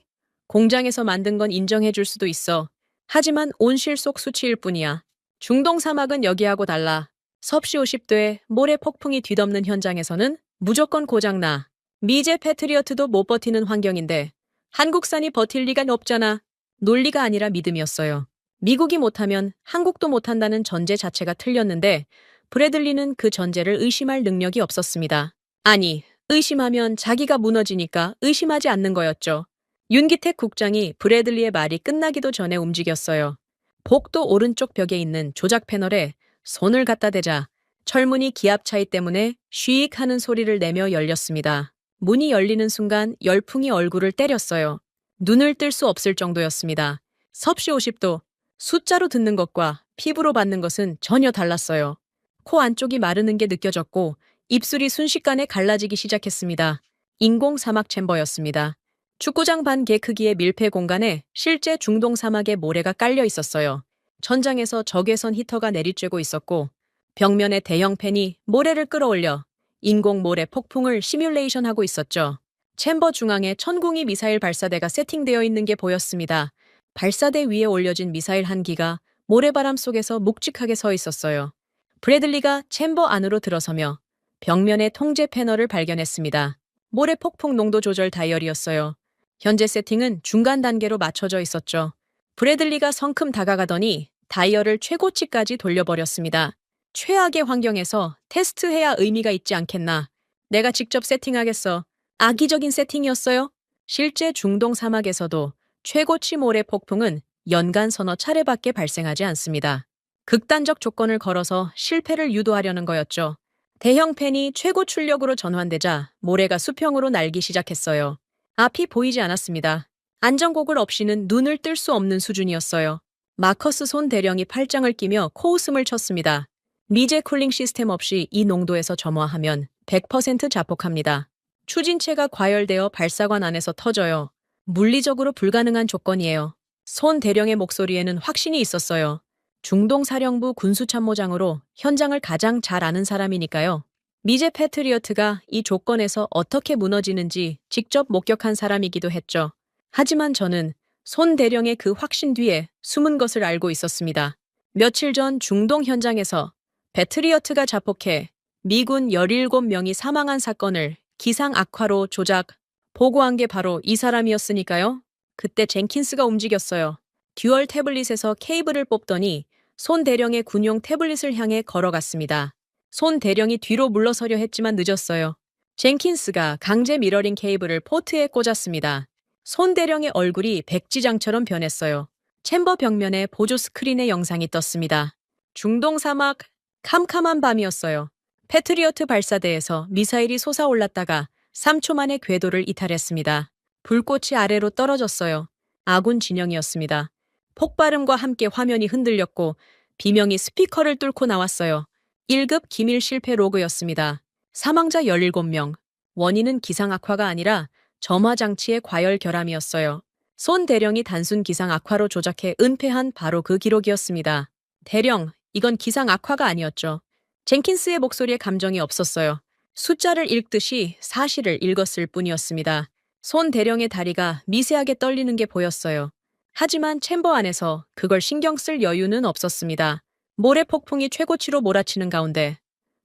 S1: 공장에서 만든 건 인정해 줄 수도 있어. 하지만 온실 속 수치일 뿐이야. 중동 사막은 여기하고 달라. 섭씨 50도에 모래 폭풍이 뒤덮는 현장에서는 무조건 고장나. 미제 패트리어트도 못 버티는 환경인데 한국산이 버틸 리가 없잖아. 논리가 아니라 믿음이었어요. 미국이 못하면 한국도 못한다는 전제 자체가 틀렸는데 브래들리는 그 전제를 의심할 능력이 없었습니다. 아니, 의심하면 자기가 무너지니까 의심하지 않는 거였죠. 윤기택 국장이 브래들리의 말이 끝나기도 전에 움직였어요. 복도 오른쪽 벽에 있는 조작 패널에 손을 갖다 대자 철문이 기압 차이 때문에 쉬익 하는 소리를 내며 열렸습니다. 문이 열리는 순간 열풍이 얼굴을 때렸어요. 눈을 뜰 수 없을 정도였습니다. 섭씨 50도. 숫자로 듣는 것과 피부로 받는 것은 전혀 달랐어요. 코 안쪽이 마르는 게 느껴졌고 입술이 순식간에 갈라지기 시작했습니다. 인공 사막 챔버였습니다. 축구장 반 개 크기의 밀폐 공간에 실제 중동 사막의 모래가 깔려 있었어요. 천장에서 적외선 히터가 내리쬐고 있었고 벽면에 대형 팬이 모래를 끌어올려 인공 모래 폭풍을 시뮬레이션하고 있었죠. 챔버 중앙에 천궁이 미사일 발사대가 세팅되어 있는 게 보였습니다. 발사대 위에 올려진 미사일 한 기가 모래바람 속에서 묵직하게 서 있었어요. 브래들리가 챔버 안으로 들어서며 벽면의 통제 패널을 발견했습니다. 모래 폭풍 농도 조절 다이얼이었어요. 현재 세팅은 중간 단계로 맞춰져 있었죠. 브래들리가 성큼 다가가더니 다이얼을 최고치까지 돌려버렸습니다. 최악의 환경에서 테스트해야 의미가 있지 않겠나. 내가 직접 세팅하겠어. 악의적인 세팅이었어요. 실제 중동 사막에서도 최고치 모래 폭풍은 연간 서너 차례밖에 발생하지 않습니다. 극단적 조건을 걸어서 실패를 유도하려는 거였죠. 대형 팬이 최고 출력으로 전환되자 모래가 수평으로 날기 시작했어요. 앞이 보이지 않았습니다. 안전고글 없이는 눈을 뜰 수 없는 수준이었어요. 마커스 손 대령이 팔짱을 끼며 코웃음을 쳤습니다. 미제 쿨링 시스템 없이 이 농도에서 점화하면 100% 자폭합니다. 추진체가 과열되어 발사관 안에서 터져요. 물리적으로 불가능한 조건이에요. 손 대령의 목소리에는 확신이 있었어요. 중동 사령부 군수참모장으로 현장을 가장 잘 아는 사람이니까요. 미제 패트리어트가 이 조건에서 어떻게 무너지는지 직접 목격한 사람이기도 했죠. 하지만 저는 손 대령의 그 확신 뒤에 숨은 것을 알고 있었습니다. 며칠 전 중동 현장에서 패트리어트가 자폭해 미군 17명이 사망한 사건을 기상 악화로 조작, 보고한 게 바로 이 사람이었으니까요. 그때 젠킨스가 움직였어요. 듀얼 태블릿에서 케이블을 뽑더니 손 대령의 군용 태블릿을 향해 걸어갔습니다. 손 대령이 뒤로 물러서려 했지만 늦었어요. 젠킨스가 강제 미러링 케이블을 포트에 꽂았습니다. 손 대령의 얼굴이 백지장처럼 변했어요. 챔버 벽면에 보조 스크린의 영상이 떴습니다. 중동 사막, 캄캄한 밤이었어요. 패트리어트 발사대에서 미사일이 솟아올랐다가 3초 만에 궤도를 이탈했습니다. 불꽃이 아래로 떨어졌어요. 아군 진영이었습니다. 폭발음과 함께 화면이 흔들렸고 비명이 스피커를 뚫고 나왔어요. 1급 기밀 실패 로그였습니다. 사망자 17명. 원인은 기상 악화가 아니라 점화 장치의 과열 결함이었어요. 손 대령이 단순 기상 악화로 조작해 은폐한 바로 그 기록이었습니다. 대령, 이건 기상 악화가 아니었죠. 젠킨스의 목소리에 감정이 없었어요. 숫자를 읽듯이 사실을 읽었을 뿐이었습니다. 손 대령의 다리가 미세하게 떨리는 게 보였어요. 하지만 챔버 안에서 그걸 신경 쓸 여유는 없었습니다. 모래 폭풍이 최고치로 몰아치는 가운데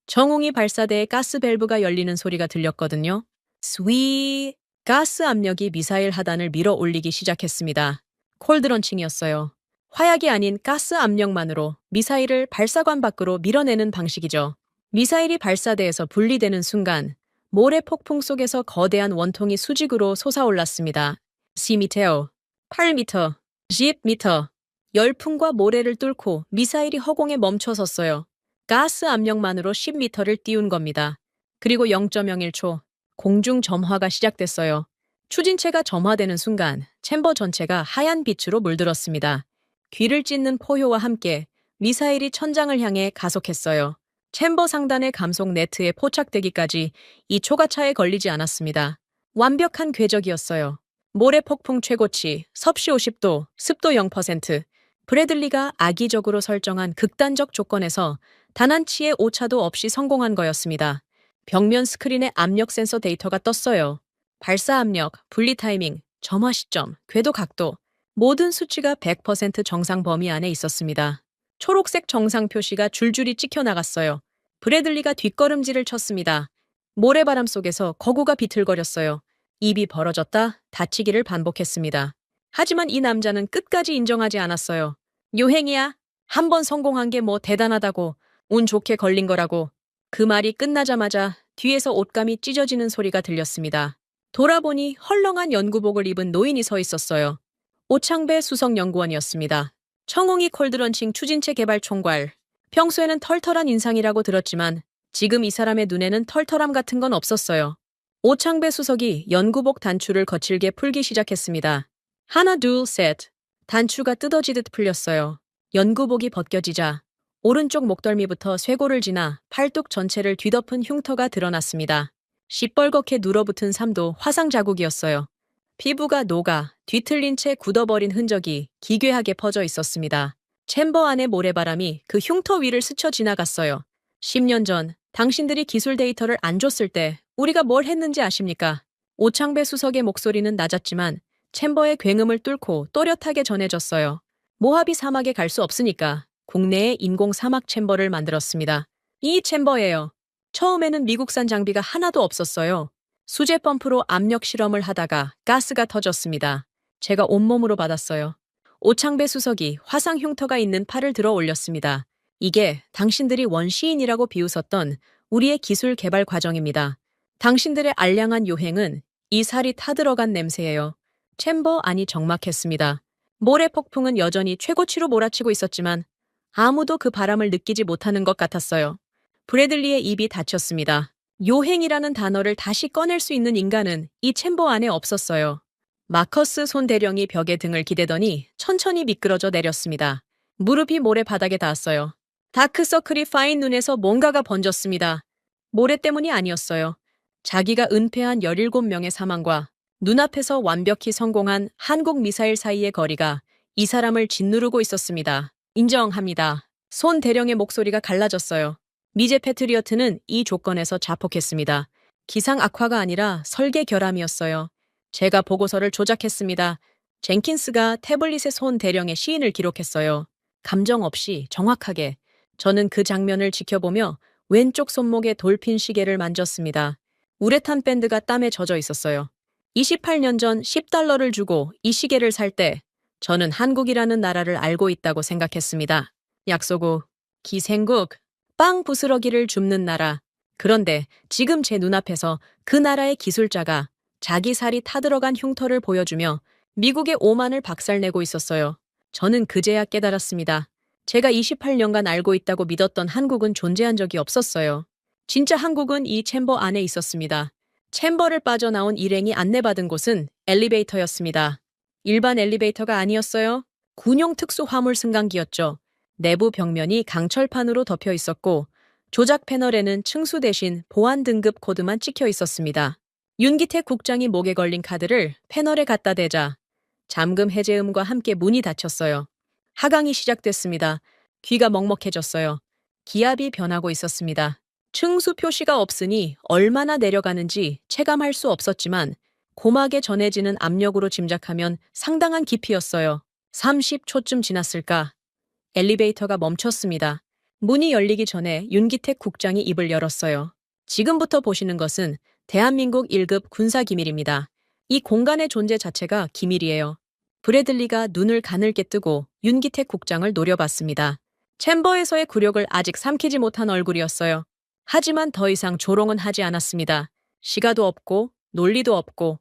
S1: 정웅이 발사대의 가스 밸브가 열리는 소리가 들렸거든요. 스위 가스 압력이 미사일 하단을 밀어 올리기 시작했습니다. 콜드런칭이었어요. 화약이 아닌 가스 압력만으로 미사일을 발사관 밖으로 밀어내는 방식이죠. 미사일이 발사대에서 분리되는 순간 모래 폭풍 속에서 거대한 원통이 수직으로 솟아올랐습니다. 10m, 8m, 10m. 열풍과 모래를 뚫고 미사일이 허공에 멈춰섰어요. 가스 압력만으로 10m를 띄운 겁니다. 그리고 0.01초 공중 점화가 시작됐어요. 추진체가 점화되는 순간 챔버 전체가 하얀 빛으로 물들었습니다. 귀를 찢는 포효와 함께 미사일이 천장을 향해 가속했어요. 챔버 상단의 감속 네트에 포착되기까지 2초가 차에 걸리지 않았습니다. 완벽한 궤적이었어요. 모래 폭풍 최고치 섭씨 50도, 습도 0%. 브래들리가 악의적으로 설정한 극단적 조건에서 단 한 치의 오차도 없이 성공한 거였습니다. 벽면 스크린에 압력 센서 데이터가 떴어요. 발사 압력, 분리 타이밍, 점화 시점, 궤도 각도, 모든 수치가 100% 정상 범위 안에 있었습니다. 초록색 정상 표시가 줄줄이 찍혀 나갔어요. 브래들리가 뒷걸음질을 쳤습니다. 모래바람 속에서 거구가 비틀거렸어요. 입이 벌어졌다 다치기를 반복했습니다. 하지만 이 남자는 끝까지 인정하지 않았어요. 요행이야. 한 번 성공한 게 뭐 대단하다고. 운 좋게 걸린 거라고. 그 말이 끝나자마자 뒤에서 옷감이 찢어지는 소리가 들렸습니다. 돌아보니 헐렁한 연구복을 입은 노인이 서 있었어요. 오창배 수석연구원이었습니다. 청홍이 콜드런칭 추진체 개발 총괄. 평소에는 털털한 인상이라고 들었지만 지금 이 사람의 눈에는 털털함 같은 건 없었어요. 오창배 수석이 연구복 단추를 거칠게 풀기 시작했습니다. 하나 둘 셋. 단추가 뜯어지듯 풀렸어요. 연구복이 벗겨지자 오른쪽 목덜미부터 쇄골을 지나 팔뚝 전체를 뒤덮은 흉터가 드러났습니다. 시뻘겋게 눌어붙은 삶도 화상 자국이었어요. 피부가 녹아 뒤틀린 채 굳어버린 흔적이 기괴하게 퍼져 있었습니다. 챔버 안의 모래바람이 그 흉터 위를 스쳐 지나갔어요. 10년 전 당신들이 기술 데이터를 안 줬을 때 우리가 뭘 했는지 아십니까? 오창배 수석의 목소리는 낮았지만 챔버의 굉음을 뚫고 또렷하게 전해졌어요. 모하비 사막에 갈 수 없으니까 국내에 인공 사막 챔버를 만들었습니다. 이 챔버예요. 처음에는 미국산 장비가 하나도 없었어요. 수제 펌프로 압력 실험을 하다가 가스가 터졌습니다. 제가 온몸으로 받았어요. 오창배 수석이 화상 흉터가 있는 팔을 들어 올렸습니다. 이게 당신들이 원시인이라고 비웃었던 우리의 기술 개발 과정입니다. 당신들의 알량한 요행은 이 살이 타들어간 냄새예요. 챔버 안이 적막했습니다. 모래 폭풍은 여전히 최고치로 몰아치고 있었지만 아무도 그 바람을 느끼지 못하는 것 같았어요. 브래들리의 입이 닫혔습니다. 요행이라는 단어를 다시 꺼낼 수 있는 인간은 이 챔버 안에 없었어요. 마커스 손 대령이 벽에 등을 기대더니 천천히 미끄러져 내렸습니다. 무릎이 모래 바닥에 닿았어요. 다크서클이 파인 눈에서 뭔가가 번졌습니다. 모래 때문이 아니었어요. 자기가 은폐한 17명의 사망과 눈앞에서 완벽히 성공한 한국 미사일 사이의 거리가 이 사람을 짓누르고 있었습니다. 인정합니다. 손 대령의 목소리가 갈라졌어요. 미제 패트리어트는 이 조건에서 자폭했습니다. 기상 악화가 아니라 설계 결함이었어요. 제가 보고서를 조작했습니다. 젠킨스가 태블릿에 손 대령의 시인을 기록했어요. 감정 없이 정확하게. 저는 그 장면을 지켜보며 왼쪽 손목에 돌핀 시계를 만졌습니다. 우레탄 밴드가 땀에 젖어 있었어요. 28년 전 $10를 주고 이 시계를 살 때 저는 한국이라는 나라를 알고 있다고 생각했습니다. 약속 후 기생국, 빵 부스러기를 줍는 나라. 그런데 지금 제 눈앞에서 그 나라의 기술자가 자기 살이 타들어간 흉터를 보여주며 미국의 오만을 박살내고 있었어요. 저는 그제야 깨달았습니다. 제가 28년간 알고 있다고 믿었던 한국은 존재한 적이 없었어요. 진짜 한국은 이 챔버 안에 있었습니다. 챔버를 빠져나온 일행이 안내받은 곳은 엘리베이터였습니다. 일반 엘리베이터가 아니었어요. 군용 특수 화물 승강기였죠. 내부 벽면이 강철판으로 덮여 있었고 조작 패널에는 층수 대신 보안 등급 코드만 찍혀 있었습니다. 윤기태 국장이 목에 걸린 카드를 패널에 갖다 대자 잠금 해제음과 함께 문이 닫혔어요. 하강이 시작됐습니다. 귀가 먹먹해졌어요. 기압이 변하고 있었습니다. 층수 표시가 없으니 얼마나 내려가는지 체감할 수 없었지만 고막에 전해지는 압력으로 짐작하면 상당한 깊이였어요. 30초쯤 지났을까? 엘리베이터가 멈췄습니다. 문이 열리기 전에 윤기택 국장이 입을 열었어요. 지금부터 보시는 것은 대한민국 1급 군사기밀입니다. 이 공간의 존재 자체가 기밀이에요. 브래들리가 눈을 가늘게 뜨고 윤기택 국장을 노려봤습니다. 챔버에서의 굴욕을 아직 삼키지 못한 얼굴이었어요. 하지만 더 이상 조롱은 하지 않았습니다. 시가도 없고 논리도 없고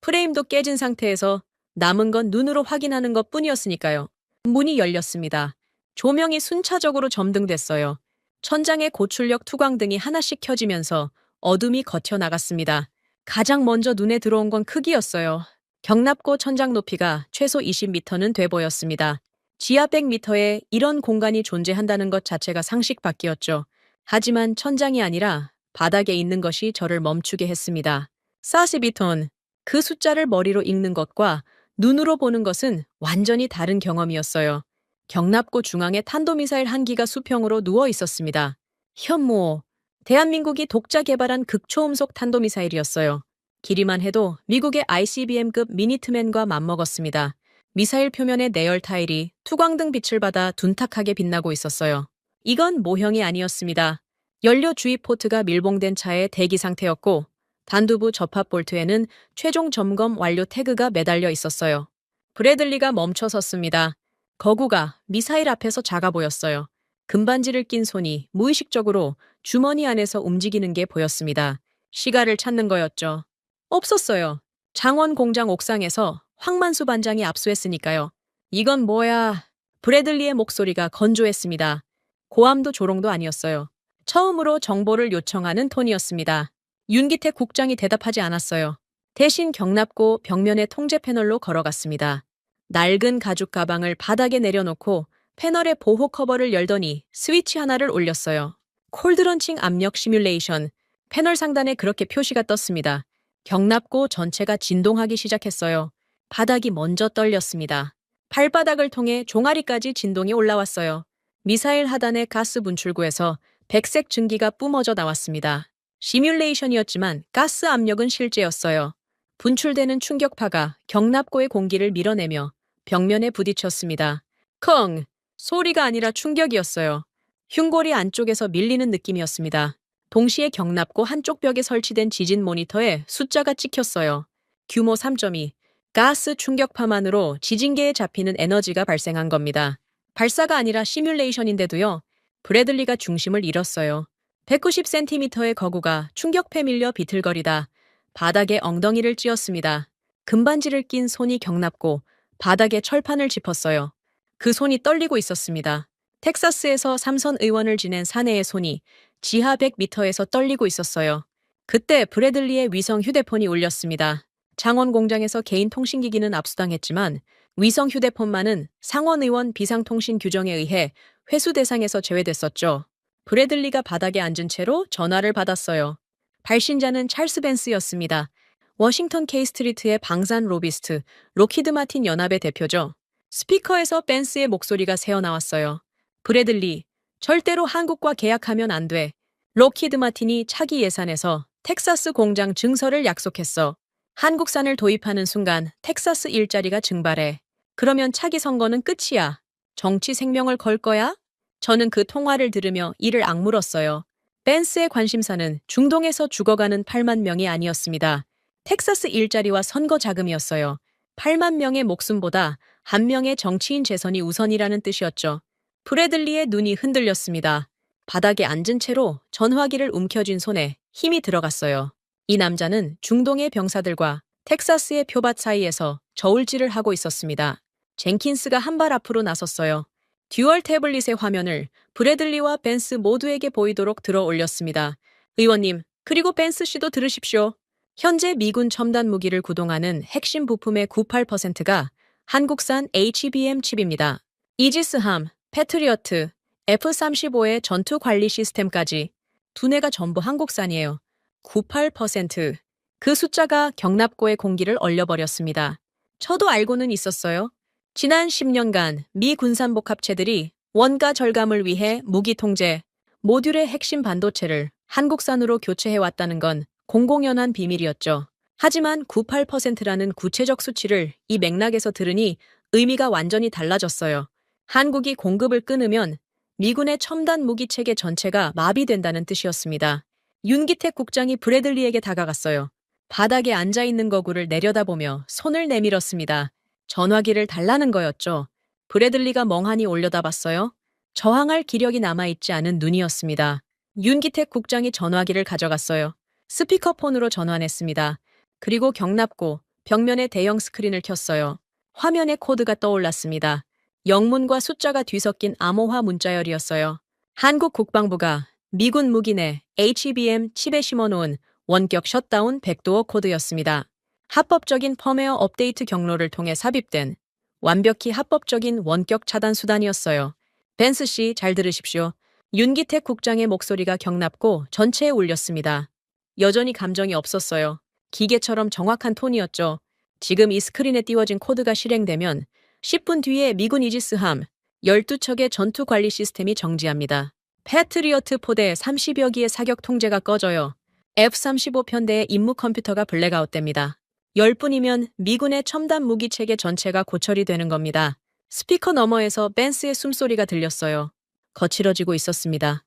S1: 프레임도 깨진 상태에서 남은 건 눈으로 확인하는 것 뿐이었으니까요. 문이 열렸습니다. 조명이 순차적으로 점등됐어요. 천장에 고출력 투광등이 하나씩 켜지면서 어둠이 걷혀 나갔습니다. 가장 먼저 눈에 들어온 건 크기였어요. 경납고 천장 높이가 최소 20m는 돼 보였습니다. 지하 100m에 이런 공간이 존재한다는 것 자체가 상식 밖이었죠. 하지만 천장이 아니라 바닥에 있는 것이 저를 멈추게 했습니다. 42톤. 그 숫자를 머리로 읽는 것과 눈으로 보는 것은 완전히 다른 경험이었어요. 경납고 중앙에 탄도미사일 한 기가 수평으로 누워 있었습니다. 현무. 대한민국이 독자 개발한 극초음속 탄도미사일이었어요. 길이만 해도 미국의 ICBM급 미니트맨과 맞먹었습니다. 미사일 표면의 내열 타일이 투광등 빛을 받아 둔탁하게 빛나고 있었어요. 이건 모형이 아니었습니다. 연료 주입 포트가 밀봉된 차의 대기 상태였고 단두부 접합 볼트에는 최종 점검 완료 태그가 매달려 있었어요. 브래들리가 멈춰 섰습니다. 거구가 미사일 앞에서 작아 보였어요. 금반지를 낀 손이 무의식적으로 주머니 안에서 움직이는 게 보였습니다. 시가를 찾는 거였죠. 없었어요. 장원 공장 옥상에서 황만수 반장이 압수했으니까요. 이건 뭐야? 브래들리의 목소리가 건조했습니다. 고함도 조롱도 아니었어요. 처음으로 정보를 요청하는 톤이었습니다. 윤기택 국장이 대답하지 않았어요. 대신 경납고 벽면의 통제 패널로 걸어갔습니다. 낡은 가죽 가방을 바닥에 내려놓고 패널의 보호 커버를 열더니 스위치 하나를 올렸어요. 콜드런칭 압력 시뮬레이션. 패널 상단에 그렇게 표시가 떴습니다. 경납고 전체가 진동하기 시작했어요. 바닥이 먼저 떨렸습니다. 발바닥을 통해 종아리까지 진동이 올라왔어요. 미사일 하단의 가스 분출구에서 백색 증기가 뿜어져 나왔습니다. 시뮬레이션이었지만 가스 압력은 실제였어요. 분출되는 충격파가 경납고의 공기를 밀어내며 벽면에 부딪혔습니다. 컹! 소리가 아니라 충격이었어요. 흉골이 안쪽에서 밀리는 느낌이었습니다. 동시에 경납고 한쪽 벽에 설치된 지진 모니터에 숫자가 찍혔어요. 규모 3.2. 가스 충격파만으로 지진계에 잡히는 에너지가 발생한 겁니다. 발사가 아니라 시뮬레이션인데도요. 브래들리가 중심을 잃었어요. 190cm의 거구가 충격패 밀려 비틀거리다 바닥에 엉덩이를 찧었습니다. 금반지를 낀 손이 경납고 바닥에 철판을 짚었어요. 그 손이 떨리고 있었습니다. 텍사스에서 삼선 의원을 지낸 사내의 손이 지하 100m에서 떨리고 있었어요. 그때 브래들리의 위성 휴대폰이 울렸습니다. 장원 공장에서 개인 통신기기는 압수당했지만 위성 휴대폰만은 상원 의원 비상통신 규정에 의해 회수 대상에서 제외됐었죠. 브래들리가 바닥에 앉은 채로 전화를 받았어요. 발신자는 찰스 벤스였습니다. 워싱턴 K 스트리트의 방산 로비스트, 로키드 마틴 연합의 대표죠. 스피커에서 벤스의 목소리가 새어나왔어요. 브래들리, 절대로 한국과 계약하면 안 돼. 로키드 마틴이 차기 예산에서 텍사스 공장 증설을 약속했어. 한국산을 도입하는 순간 텍사스 일자리가 증발해. 그러면 차기 선거는 끝이야. 정치 생명을 걸 거야? 저는 그 통화를 들으며 이를 악물었어요. 벤스의 관심사는 중동에서 죽어가는 8만 명이 아니었습니다. 텍사스 일자리와 선거 자금이었어요. 8만 명의 목숨보다 한 명의 정치인 재선이 우선이라는 뜻이었죠. 브래들리의 눈이 흔들렸습니다. 바닥에 앉은 채로 전화기를 움켜쥔 손에 힘이 들어갔어요. 이 남자는 중동의 병사들과 텍사스의 표밭 사이에서 저울질을 하고 있었습니다. 젠킨스가 한 발 앞으로 나섰어요. 듀얼 태블릿의 화면을 브래들리와 벤스 모두에게 보이도록 들어 올렸습니다. 의원님, 그리고 벤스 씨도 들으십시오. 현재 미군 첨단 무기를 구동하는 핵심 부품의 98%가 한국산 HBM 칩입니다. 이지스함, 패트리어트, F-35의 전투 관리 시스템까지 두뇌가 전부 한국산이에요. 98%. 그 숫자가 경납고의 공기를 얼려버렸습니다. 저도 알고는 있었어요. 지난 10년간 미 군산복합체들이 원가 절감을 위해 무기 통제, 모듈의 핵심 반도체를 한국산으로 교체해왔다는 건 공공연한 비밀이었죠. 하지만 98%라는 구체적 수치를 이 맥락에서 들으니 의미가 완전히 달라졌어요. 한국이 공급을 끊으면 미군의 첨단 무기 체계 전체가 마비된다는 뜻이었습니다. 윤기택 국장이 브래들리에게 다가갔어요. 바닥에 앉아있는 거구를 내려다보며 손을 내밀었습니다. 전화기를 달라는 거였죠. 브래들리가 멍하니 올려다봤어요. 저항할 기력이 남아있지 않은 눈이었습니다. 윤기택 국장이 전화기를 가져갔어요. 스피커폰으로 전환했습니다. 그리고 경납고 벽면에 대형 스크린을 켰어요. 화면에 코드가 떠올랐습니다. 영문과 숫자가 뒤섞인 암호화 문자열이었어요. 한국 국방부가 미군 무기 내 HBM 칩에 심어놓은 원격 셧다운 백도어 코드였습니다. 합법적인 펌웨어 업데이트 경로를 통해 삽입된 완벽히 합법적인 원격 차단 수단이었어요. 벤스 씨, 잘 들으십시오. 윤기택 국장의 목소리가 경납고 전체에 울렸습니다. 여전히 감정이 없었어요. 기계처럼 정확한 톤이었죠. 지금 이 스크린에 띄워진 코드가 실행되면 10분 뒤에 미군 이지스함 12척의 전투 관리 시스템이 정지합니다. 패트리어트 포대 30여 기의 사격 통제가 꺼져요. F-35 편대의 임무 컴퓨터가 블랙아웃됩니다. 10분이면 미군의 첨단 무기 체계 전체가 고철이 되는 겁니다. 스피커 너머에서 벤스의 숨소리가 들렸어요. 거칠어지고 있었습니다.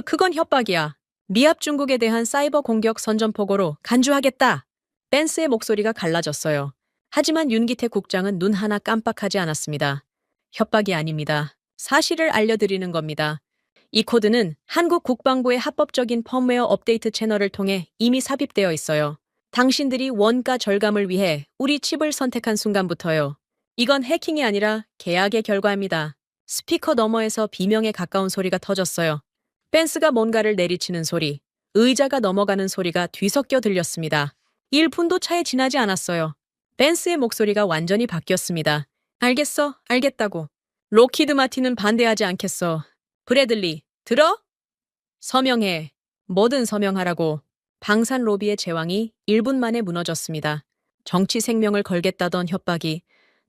S1: 그건 협박이야. 미합 중국에 대한 사이버 공격 선전포고로 간주하겠다. 벤스의 목소리가 갈라졌어요. 하지만 윤기태 국장은 눈 하나 깜빡하지 않았습니다. 협박이 아닙니다. 사실을 알려드리는 겁니다. 이 코드는 한국 국방부의 합법적인 펌웨어 업데이트 채널을 통해 이미 삽입되어 있어요. 당신들이 원가 절감을 위해 우리 칩을 선택한 순간부터요. 이건 해킹이 아니라 계약의 결과입니다. 스피커 너머에서 비명에 가까운 소리가 터졌어요. 벤스가 뭔가를 내리치는 소리, 의자가 넘어가는 소리가 뒤섞여 들렸습니다. 1분도 차에 지나지 않았어요. 벤스의 목소리가 완전히 바뀌었습니다. 알겠어, 알겠다고. 로키드 마틴은 반대하지 않겠어. 브래들리, 들어? 서명해. 뭐든 서명하라고. 방산 로비의 제왕이 1분 만에 무너졌습니다. 정치 생명을 걸겠다던 협박이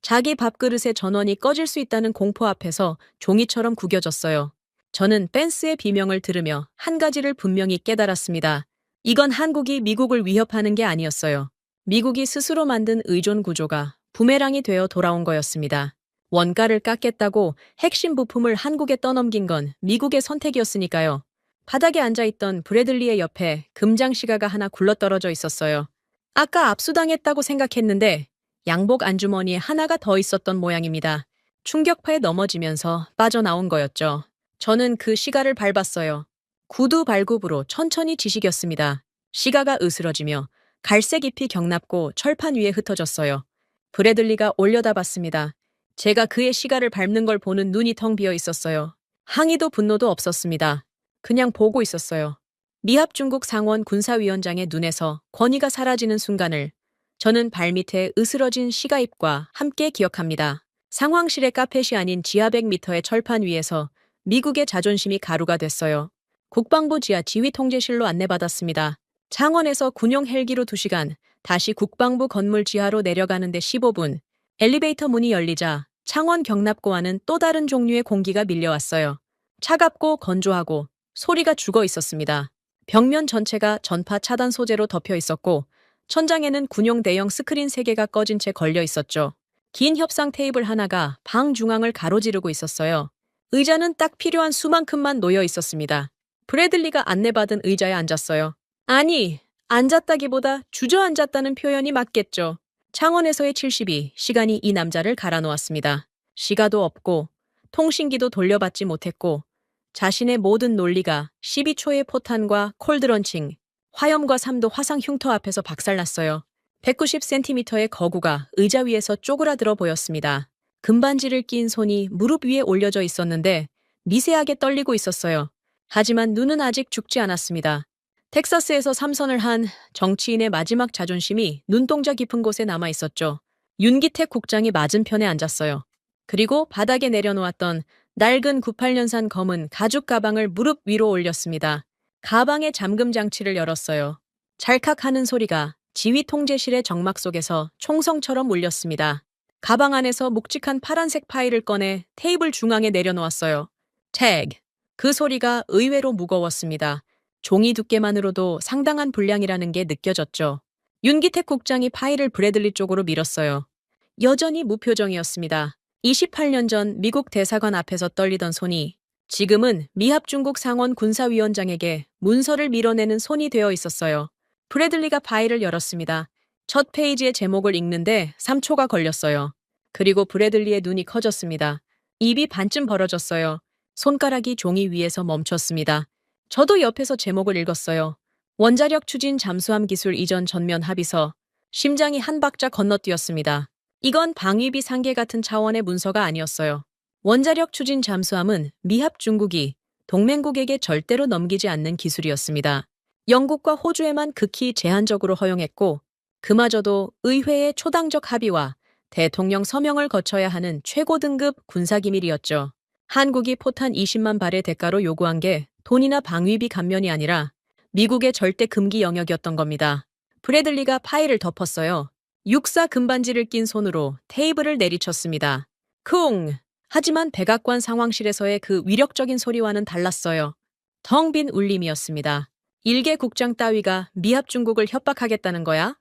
S1: 자기 밥그릇의 전원이 꺼질 수 있다는 공포 앞에서 종이처럼 구겨졌어요. 저는 벤스의 비명을 들으며 한 가지를 분명히 깨달았습니다. 이건 한국이 미국을 위협하는 게 아니었어요. 미국이 스스로 만든 의존 구조가 부메랑이 되어 돌아온 거였습니다. 원가를 깎겠다고 핵심 부품을 한국에 떠넘긴 건 미국의 선택이었으니까요. 바닥에 앉아있던 브래들리의 옆에 금장 시가가 하나 굴러떨어져 있었어요. 아까 압수당했다고 생각했는데 양복 안주머니에 하나가 더 있었던 모양입니다. 충격파에 넘어지면서 빠져나온 거였죠. 저는 그 시가를 밟았어요. 구두 발굽으로 천천히 지식였습니다. 시가가 으스러지며 갈색 잎이 경납고 철판 위에 흩어졌어요. 브래들리가 올려다봤습니다. 제가 그의 시가를 밟는 걸 보는 눈이 텅 비어 있었어요. 항의도 분노도 없었습니다. 그냥 보고 있었어요. 미합 중국 상원 군사위원장의 눈에서 권위가 사라지는 순간을 저는 발밑에 으스러진 시가잎과 함께 기억합니다. 상황실의 카펫이 아닌 지하 100m의 철판 위에서 미국의 자존심이 가루가 됐어요. 국방부 지하 지휘 통제실로 안내받았습니다. 창원에서 군용 헬기로 2시간, 다시 국방부 건물 지하로 내려가는데 15분. 엘리베이터 문이 열리자 창원 경납고와는 또 다른 종류의 공기가 밀려왔어요. 차갑고 건조하고 소리가 죽어 있었습니다. 벽면 전체가 전파 차단 소재로 덮여 있었고 천장에는 군용 대형 스크린 3개가 꺼진 채 걸려 있었죠. 긴 협상 테이블 하나가 방 중앙을 가로지르고 있었어요. 의자는 딱 필요한 수만큼만 놓여 있었습니다. 브래들리가 안내받은 의자에 앉았어요. 아니, 앉았다기보다 주저앉았다는 표현이 맞겠죠. 창원에서의 72, 시간이 이 남자를 갈아놓았습니다. 시가도 없고 통신기도 돌려받지 못했고 자신의 모든 논리가 12초의 포탄과 콜드런칭, 화염과 3도 화상 흉터 앞에서 박살났어요. 190cm의 거구가 의자 위에서 쪼그라들어 보였습니다. 금반지를 낀 손이 무릎 위에 올려져 있었는데 미세하게 떨리고 있었어요. 하지만 눈은 아직 죽지 않았습니다. 텍사스에서 삼선을 한 정치인의 마지막 자존심이 눈동자 깊은 곳에 남아 있었죠. 윤기택 국장이 맞은편에 앉았어요. 그리고 바닥에 내려놓았던 낡은 98년산 검은 가죽 가방을 무릎 위로 올렸습니다. 가방의 잠금 장치를 열었어요. 찰칵하는 소리가 지휘 통제실의 정막 속에서 총성처럼 울렸습니다. 가방 안에서 묵직한 파란색 파일을 꺼내 테이블 중앙에 내려놓았어요. 태그. 그 소리가 의외로 무거웠습니다. 종이 두께만으로도 상당한 분량이라는 게 느껴졌죠. 윤기택 국장이 파일을 브래들리 쪽으로 밀었어요. 여전히 무표정이었습니다. 28년 전 미국 대사관 앞에서 떨리던 손이 지금은 미합 중국 상원 군사위원장에게 문서를 밀어내는 손이 되어 있었어요. 브래들리가 파일을 열었습니다. 첫 페이지의 제목을 읽는데 3초가 걸렸어요. 그리고 브래들리의 눈이 커졌습니다. 입이 반쯤 벌어졌어요. 손가락이 종이 위에서 멈췄습니다. 저도 옆에서 제목을 읽었어요. 원자력 추진 잠수함 기술 이전 전면 합의서. 심장이 한 박자 건너뛰었습니다. 이건 방위비 상계 같은 차원의 문서가 아니었어요. 원자력 추진 잠수함은 미합 중국이 동맹국에게 절대로 넘기지 않는 기술이었습니다. 영국과 호주에만 극히 제한적으로 허용했고 그마저도 의회의 초당적 합의와 대통령 서명을 거쳐야 하는 최고 등급 군사기밀이었죠. 한국이 포탄 20만 발의 대가로 요구한 게 돈이나 방위비 감면이 아니라 미국의 절대 금기 영역이었던 겁니다. 브래들리가 파일을 덮었어요. 육사 금반지를 낀 손으로 테이블을 내리쳤습니다. 쿵! 하지만 백악관 상황실에서의 그 위력적인 소리와는 달랐어요. 텅 빈 울림이었습니다. 일개 국장 따위가 미합 중국을 협박하겠다는 거야?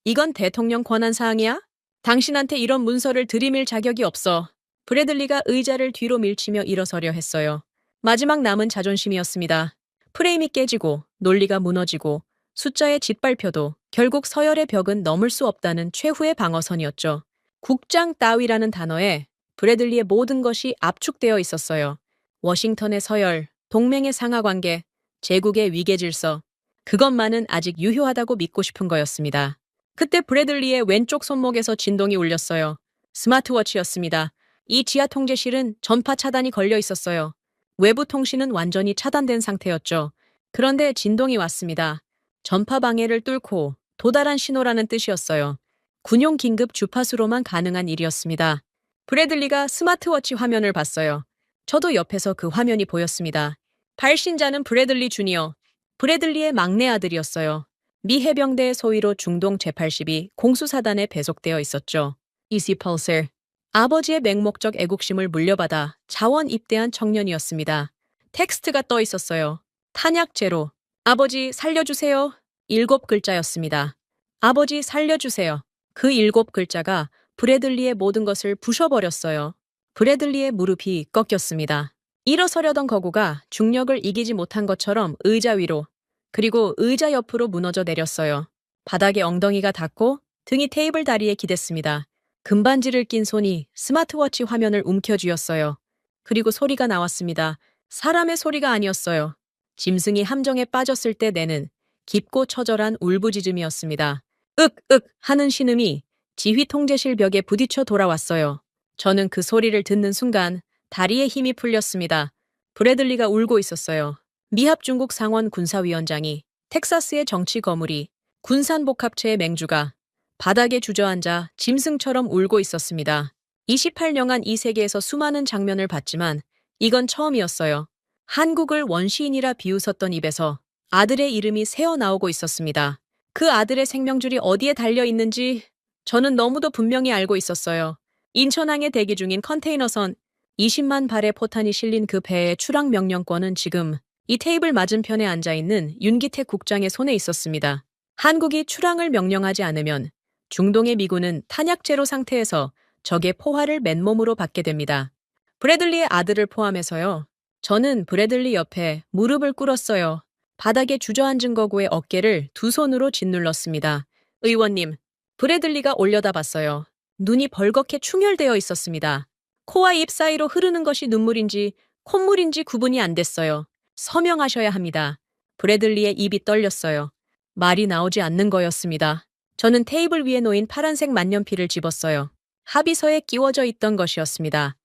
S1: 이건 대통령 권한 사항이야? 당신한테 이런 문서를 들이밀 자격이 없어. 브래들리가 의자를 뒤로 밀치며 일어서려 했어요. 마지막 남은 자존심이었습니다. 프레임이 깨지고 논리가 무너지고 숫자의 짓밟혀도 결국 서열의 벽은 넘을 수 없다는 최후의 방어선이었죠. 국장 따위라는 단어에 브래들리의 모든 것이 압축되어 있었어요. 워싱턴의 서열, 동맹의 상하관계, 제국의 위계질서. 그것만은 아직 유효하다고 믿고 싶은 거였습니다. 그때 브래들리의 왼쪽 손목에서 진동이 울렸어요. 스마트워치였습니다. 이 지하 통제실은 전파 차단이 걸려 있었어요. 외부 통신은 완전히 차단된 상태였죠. 그런데 진동이 왔습니다. 전파 방해를 뚫고 도달한 신호라는 뜻이었어요. 군용 긴급 주파수로만 가능한 일이었습니다. 브래들리가 스마트워치 화면을 봤어요. 저도 옆에서 그 화면이 보였습니다. 발신자는 브래들리 주니어. 브래들리의 막내 아들이었어요. 미 해병대의 소위로 중동 제82 공수사단에 배속되어 있었죠. 이시 펄셀. 아버지의 맹목적 애국심을 물려받아 자원 입대한 청년이었습니다. 텍스트가 떠 있었어요. 탄약 제로. 아버지 살려주세요. 7글자였습니다. 아버지 살려주세요. 그 7글자가 브래들리의 모든 것을 부셔버렸어요. 브래들리의 무릎이 꺾였습니다. 일어서려던 거구가 중력을 이기지 못한 것처럼 의자 위로 그리고 의자 옆으로 무너져 내렸어요. 바닥에 엉덩이가 닿고 등이 테이블 다리에 기댔습니다. 금반지를 낀 손이 스마트워치 화면을 움켜쥐었어요. 그리고 소리가 나왔습니다. 사람의 소리가 아니었어요. 짐승이 함정에 빠졌을 때 내는 깊고 처절한 울부짖음이었습니다. 윽 하는 신음이 지휘 통제실 벽에 부딪혀 돌아왔어요. 저는 그 소리를 듣는 순간 다리에 힘이 풀렸습니다. 브래들리가 울고 있었어요. 미합 중국 상원 군사위원장이 텍사스의 정치 거물이 군산복합체의 맹주가 바닥에 주저앉아 짐승처럼 울고 있었습니다. 28년간 이 세계에서 수많은 장면을 봤지만 이건 처음이었어요. 한국을 원시인이라 비웃었던 입에서 아들의 이름이 새어나오고 있었습니다. 그 아들의 생명줄이 어디에 달려 있는지 저는 너무도 분명히 알고 있었어요. 인천항에 대기 중인 컨테이너선 20만 발의 포탄이 실린 그 배의 출항 명령권은 지금 이 테이블 맞은편에 앉아있는 윤기태 국장의 손에 있었습니다. 한국이 출항을 명령하지 않으면 중동의 미군은 탄약제로 상태에서 적의 포화를 맨몸으로 받게 됩니다. 브래들리의 아들을 포함해서요. 저는 브래들리 옆에 무릎을 꿇었어요. 바닥에 주저앉은 거구의 어깨를 두 손으로 짓눌렀습니다. 의원님, 브래들리가 올려다봤어요. 눈이 벌겋게 충혈되어 있었습니다. 코와 입 사이로 흐르는 것이 눈물인지 콧물인지 구분이 안 됐어요. 서명하셔야 합니다. 브래들리의 입이 떨렸어요. 말이 나오지 않는 거였습니다. 저는 테이블 위에 놓인 파란색 만년필을 집었어요. 합의서에 끼워져 있던 것이었습니다.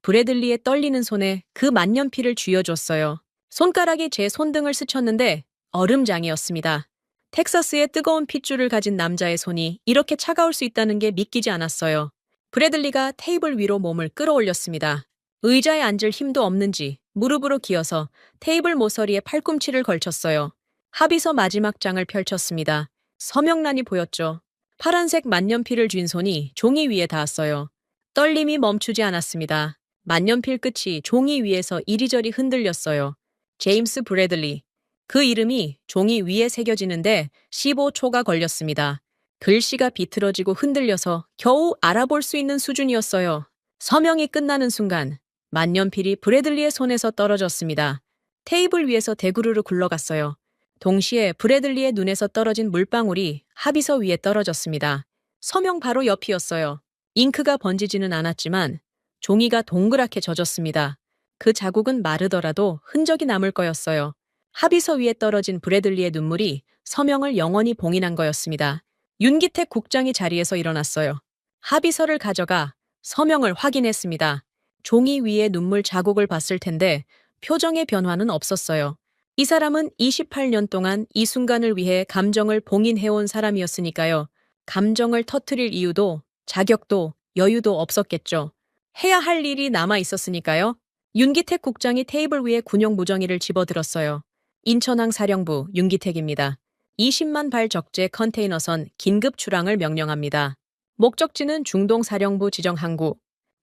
S1: 브래들리의 떨리는 손에 그 만년필을 쥐어줬어요. 손가락이 제 손등을 스쳤는데 얼음장이었습니다. 텍사스의 뜨거운 핏줄을 가진 남자의 손이 이렇게 차가울 수 있다는 게 믿기지 않았어요. 브래들리가 테이블 위로 몸을 끌어올렸습니다. 의자에 앉을 힘도 없는지 무릎으로 기어서 테이블 모서리에 팔꿈치를 걸쳤어요. 합의서 마지막 장을 펼쳤습니다. 서명란이 보였죠. 파란색 만년필을 쥔 손이 종이 위에 닿았어요. 떨림이 멈추지 않았습니다. 만년필 끝이 종이 위에서 이리저리 흔들렸어요. 제임스 브래들리. 그 이름이 종이 위에 새겨지는데 15초가 걸렸습니다. 글씨가 비틀어지고 흔들려서 겨우 알아볼 수 있는 수준이었어요. 서명이 끝나는 순간 만년필이 브래들리의 손에서 떨어졌습니다. 테이블 위에서 대구르르 굴러갔어요. 동시에 브래들리의 눈에서 떨어진 물방울이 합의서 위에 떨어졌습니다. 서명 바로 옆이었어요. 잉크가 번지지는 않았지만 종이가 동그랗게 젖었습니다. 그 자국은 마르더라도 흔적이 남을 거였어요. 합의서 위에 떨어진 브래들리의 눈물이 서명을 영원히 봉인한 거였습니다. 윤기택 국장이 자리에서 일어났어요. 합의서를 가져가 서명을 확인했습니다. 종이 위에 눈물 자국을 봤을 텐데 표정의 변화는 없었어요. 이 사람은 28년 동안 이 순간을 위해 감정을 봉인해온 사람이었으니까요. 감정을 터뜨릴 이유도 자격도 여유도 없었겠죠. 해야 할 일이 남아 있었으니까요. 윤기택 국장이 테이블 위에 군용 무정이를 집어들었어요. 인천항 사령부 윤기택입니다. 20만 발 적재 컨테이너선 긴급 출항을 명령합니다. 목적지는 중동 사령부 지정 항구.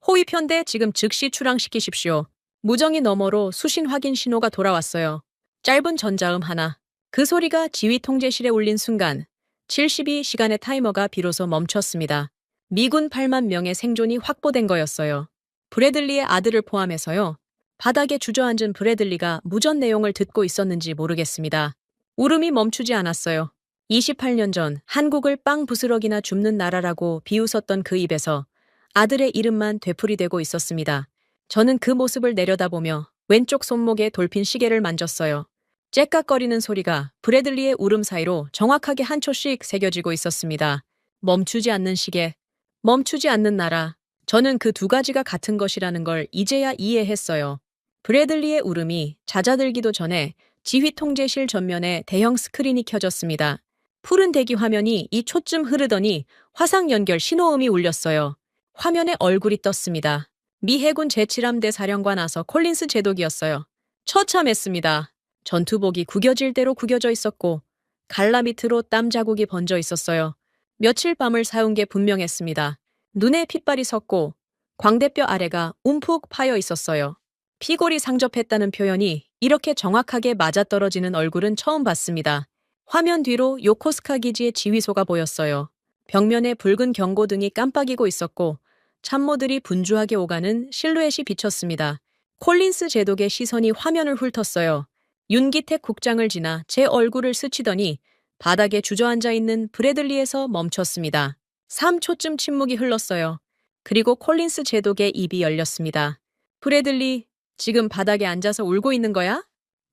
S1: 호위편대 지금 즉시 출항시키십시오. 무정이 너머로 수신 확인 신호가 돌아왔어요. 짧은 전자음 하나. 그 소리가 지휘 통제실에 울린 순간 72시간의 타이머가 비로소 멈췄습니다. 미군 8만 명의 생존이 확보된 거였어요. 브래들리의 아들을 포함해서요. 바닥에 주저앉은 브래들리가 무전 내용을 듣고 있었는지 모르겠습니다. 울음이 멈추지 않았어요. 28년 전 한국을 빵 부스러기나 줍는 나라라고 비웃었던 그 입에서 아들의 이름만 되풀이되고 있었습니다. 저는 그 모습을 내려다보며 왼쪽 손목에 돌핀 시계를 만졌어요. 째깍거리는 소리가 브래들리의 울음 사이로 정확하게 한 초씩 새겨지고 있었습니다. 멈추지 않는 시계, 멈추지 않는 나라. 저는 그 두 가지가 같은 것이라는 걸 이제야 이해했어요. 브래들리의 울음이 잦아들기도 전에 지휘 통제실 전면에 대형 스크린이 켜졌습니다. 푸른 대기 화면이 이 초쯤 흐르더니 화상 연결 신호음이 울렸어요. 화면에 얼굴이 떴습니다. 미 해군 제7함대 사령관 아서 콜린스 제독이었어요. 처참했습니다. 전투복이 구겨질 대로 구겨져 있었고 갈라 밑으로 땀 자국이 번져 있었어요. 며칠 밤을 사운 게 분명했습니다. 눈에 핏발이 섰고 광대뼈 아래가 움푹 파여 있었어요. 피골이 상접했다는 표현이 이렇게 정확하게 맞아떨어지는 얼굴은 처음 봤습니다. 화면 뒤로 요코스카 기지의 지휘소가 보였어요. 벽면에 붉은 경고등이 깜빡이고 있었고 참모들이 분주하게 오가는 실루엣이 비쳤습니다. 콜린스 제독의 시선이 화면을 훑었어요. 윤기택 국장을 지나 제 얼굴을 스치더니 바닥에 주저앉아 있는 브래들리에서 멈췄습니다. 3초쯤 침묵이 흘렀어요. 그리고 콜린스 제독의 입이 열렸습니다. 브래들리, 지금 바닥에 앉아서 울고 있는 거야?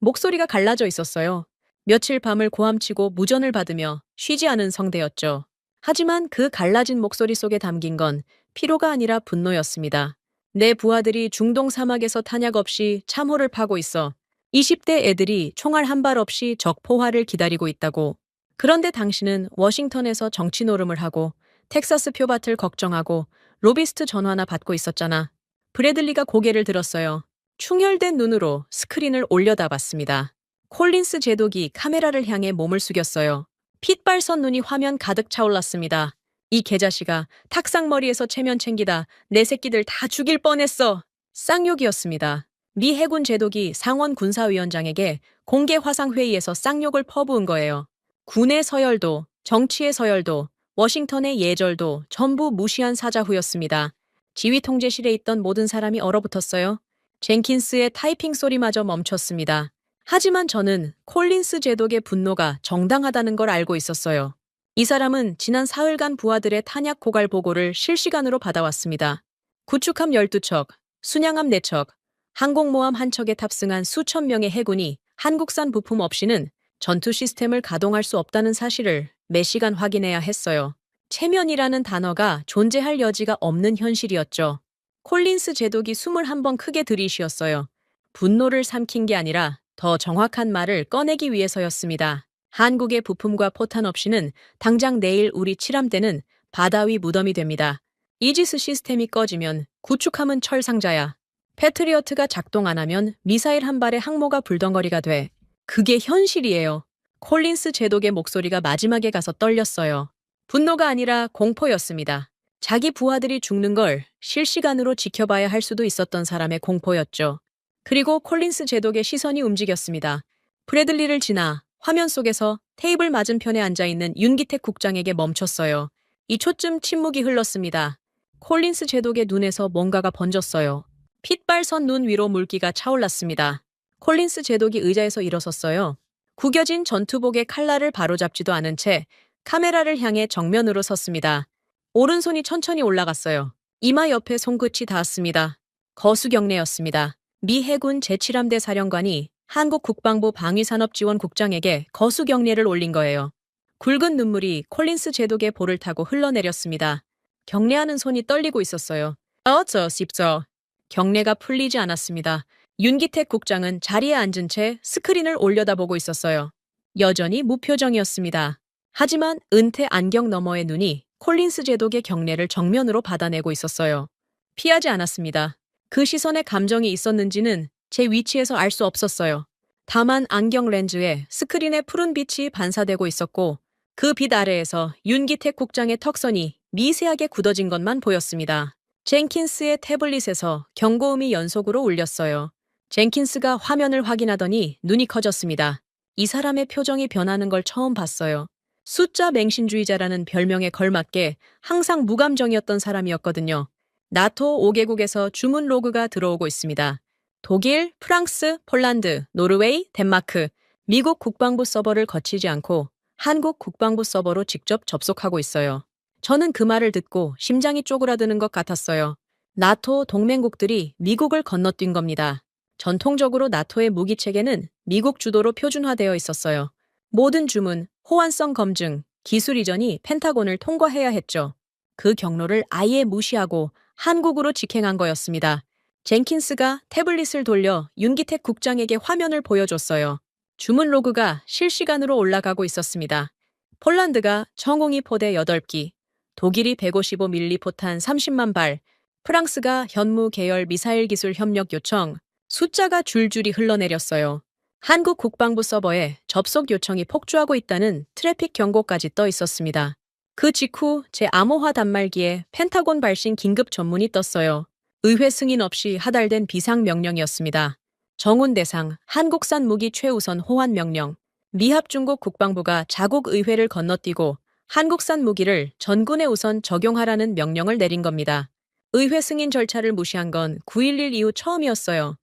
S1: 목소리가 갈라져 있었어요. 며칠 밤을 고함치고 무전을 받으며 쉬지 않은 성대였죠. 하지만 그 갈라진 목소리 속에 담긴 건 피로가 아니라 분노였습니다. 내 부하들이 중동 사막에서 탄약 없이 참호를 파고 있어. 20대 애들이 총알 한 발 없이 적 포화를 기다리고 있다고. 그런데 당신은 워싱턴에서 정치 노름을 하고 텍사스 표밭을 걱정하고 로비스트 전화나 받고 있었잖아. 브래들리가 고개를 들었어요. 충혈된 눈으로 스크린을 올려다봤습니다. 콜린스 제독이 카메라를 향해 몸을 숙였어요. 핏발선 눈이 화면 가득 차올랐습니다. 이 개자식아, 탁상머리에서 체면 챙기다 내 새끼들 다 죽일 뻔했어. 쌍욕이었습니다. 미 해군 제독이 상원 군사위원장에게 공개 화상회의에서 쌍욕을 퍼부은 거예요. 군의 서열도, 정치의 서열도, 워싱턴의 예절도 전부 무시한 사자후였습니다. 지휘 통제실에 있던 모든 사람이 얼어붙었어요. 젠킨스의 타이핑 소리마저 멈췄습니다. 하지만 저는 콜린스 제독의 분노가 정당하다는 걸 알고 있었어요. 이 사람은 지난 사흘간 부하들의 탄약 고갈 보고를 실시간으로 받아왔습니다. 구축함 12척, 순양함 4척, 항공모함 1척에 탑승한 수천 명의 해군이 한국산 부품 없이는 전투 시스템을 가동할 수 없다는 사실을 매 시간 확인해야 했어요. 체면이라는 단어가 존재할 여지가 없는 현실이었죠. 콜린스 제독이 숨을 한번 크게 들이쉬었어요. 분노를 삼킨 게 아니라 더 정확한 말을 꺼내기 위해서였습니다. 한국의 부품과 포탄 없이는 당장 내일 우리 칠함대는 바다 위 무덤이 됩니다. 이지스 시스템이 꺼지면 구축함은 철상자야. 패트리어트가 작동 안 하면 미사일 한 발에 항모가 불덩어리가 돼. 그게 현실이에요. 콜린스 제독의 목소리가 마지막에 가서 떨렸어요. 분노가 아니라 공포였습니다. 자기 부하들이 죽는 걸 실시간으로 지켜봐야 할 수도 있었던 사람의 공포였죠. 그리고 콜린스 제독의 시선이 움직였습니다. 브래들리를 지나 화면 속에서 테이블 맞은편에 앉아있는 윤기택 국장에게 멈췄어요. 2초쯤 침묵이 흘렀습니다. 콜린스 제독의 눈에서 뭔가가 번졌어요. 핏발선 눈 위로 물기가 차올랐습니다. 콜린스 제독이 의자에서 일어섰어요. 구겨진 전투복의 칼날을 바로잡지도 않은 채 카메라를 향해 정면으로 섰습니다. 오른손이 천천히 올라갔어요. 이마 옆에 손끝이 닿았습니다. 거수경례였습니다. 미 해군 제7함대 사령관이 한국 국방부 방위산업지원국장에게 거수경례를 올린 거예요. 굵은 눈물이 콜린스 제독의 볼을 타고 흘러내렸습니다. 경례하는 손이 떨리고 있었어요. 어쩌 싶죠. 경례가 풀리지 않았습니다. 윤기택 국장은 자리에 앉은 채 스크린을 올려다보고 있었어요. 여전히 무표정이었습니다. 하지만 은퇴 안경 너머의 눈이 콜린스 제독의 경례를 정면으로 받아내고 있었어요. 피하지 않았습니다. 그 시선에 감정이 있었는지는 제 위치에서 알 수 없었어요. 다만 안경 렌즈에 스크린의 푸른 빛이 반사되고 있었고 그 빛 아래에서 윤기택 국장의 턱선이 미세하게 굳어진 것만 보였습니다. 젠킨스의 태블릿에서 경고음이 연속으로 울렸어요. 젠킨스가 화면을 확인하더니 눈이 커졌습니다. 이 사람의 표정이 변하는 걸 처음 봤어요. 숫자 맹신주의자라는 별명에 걸맞게 항상 무감정이었던 사람이었거든요. 나토 5개국에서 주문 로그가 들어오고 있습니다. 독일, 프랑스, 폴란드, 노르웨이, 덴마크, 미국 국방부 서버를 거치지 않고 한국 국방부 서버로 직접 접속하고 있어요. 저는 그 말을 듣고 심장이 쪼그라드는 것 같았어요. 나토 동맹국들이 미국을 건너뛴 겁니다. 전통적으로 나토의 무기체계는 미국 주도로 표준화되어 있었어요. 모든 주문, 호환성 검증, 기술 이전이 펜타곤을 통과해야 했죠. 그 경로를 아예 무시하고 한국으로 직행한 거였습니다. 젠킨스가 태블릿을 돌려 윤기택 국장에게 화면을 보여줬어요. 주문 로그가 실시간으로 올라가고 있었습니다. 폴란드가 청홍이 포대 8기, 독일이 155mm 포탄 30만 발, 프랑스가 현무 계열 미사일 기술 협력 요청, 숫자가 줄줄이 흘러내렸어요. 한국 국방부 서버에 접속 요청이 폭주하고 있다는 트래픽 경고까지 떠 있었습니다. 그 직후 제 암호화 단말기에 펜타곤 발신 긴급 전문이 떴어요. 의회 승인 없이 하달된 비상명령이었습니다. 정훈 대상, 한국산 무기 최우선 호환 명령. 미합 중국 국방부가 자국 의회를 건너뛰고 한국산 무기를 전군에 우선 적용하라는 명령을 내린 겁니다. 의회 승인 절차를 무시한 건 9.11 이후 처음이었어요.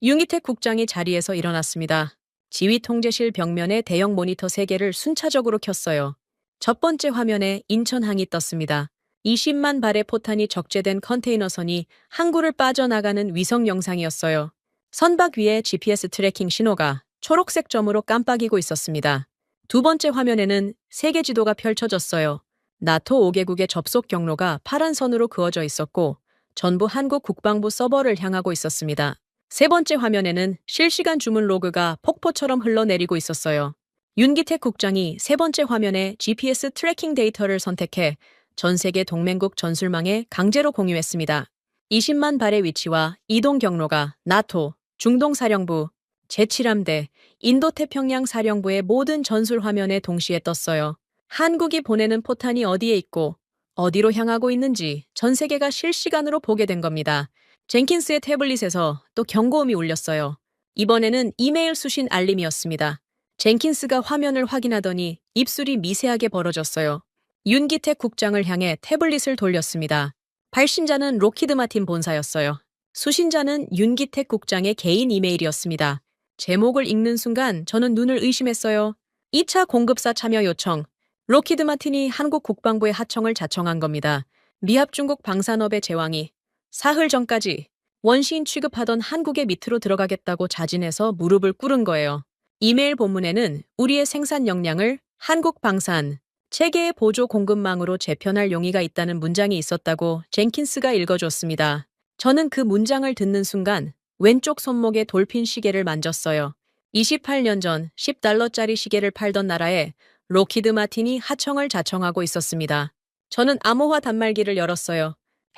S1: 윤기택 국장이 자리에서 일어났습니다. 지휘통제실 벽면에 대형 모니터 3개를 순차적으로 켰어요. 첫 번째 화면에 인천항이 떴습니다. 20만 발의 포탄이 적재된 컨테이너선이 항구를 빠져나가는 위성 영상이었어요. 선박 위에 GPS 트래킹 신호가 초록색 점으로 깜빡이고 있었습니다. 두 번째 화면에는 세계 지도가 펼쳐졌어요. 나토 5개국의 접속 경로가 파란 선으로 그어져 있었고 전부 한국 국방부 서버를 향하고 있었습니다. 세 번째 화면에는 실시간 주문 로그가 폭포처럼 흘러내리고 있었어요. 윤기택 국장이 세 번째 화면에 GPS 트래킹 데이터를 선택해 전 세계 동맹국 전술망에 강제로 공유했습니다. 20만 발의 위치와 이동 경로가 나토, 중동사령부, 제7함대, 인도태평양 사령부의 모든 전술 화면에 동시에 떴어요. 한국이 보내는 포탄이 어디에 있고 어디로 향하고 있는지 전 세계가 실시간으로 보게 된 겁니다. 젠킨스의 태블릿에서 또 경고음이 울렸어요. 이번에는 이메일 수신 알림이었습니다. 젠킨스가 화면을 확인하더니 입술이 미세하게 벌어졌어요. 윤기택 국장을 향해 태블릿을 돌렸습니다. 발신자는 로키드 마틴 본사였어요. 수신자는 윤기택 국장의 개인 이메일이었습니다. 제목을 읽는 순간 저는 눈을 의심했어요. 2차 공급사 참여 요청. 로키드 마틴이 한국 국방부의 하청을 자청한 겁니다. 미합 중국 방산업의 제왕이 사흘 전까지 원시인 취급하던 한국의 밑으로 들어가겠다고 자진해서 무릎을 꿇은 거예요. 이메일 본문에는 우리의 생산 역량을 한국 방산, 체계의 보조 공급망으로 재편할 용의가 있다는 문장이 있었다고 젠킨스가 읽어줬습니다. 저는 그 문장을 듣는 순간 왼쪽 손목에 돌핀 시계를 만졌어요. 28년 전 $10짜리 시계를 팔던 나라에 로키드 마틴이 하청을 자청하고 있었습니다. 저는 암호화 단말기를 열었어요.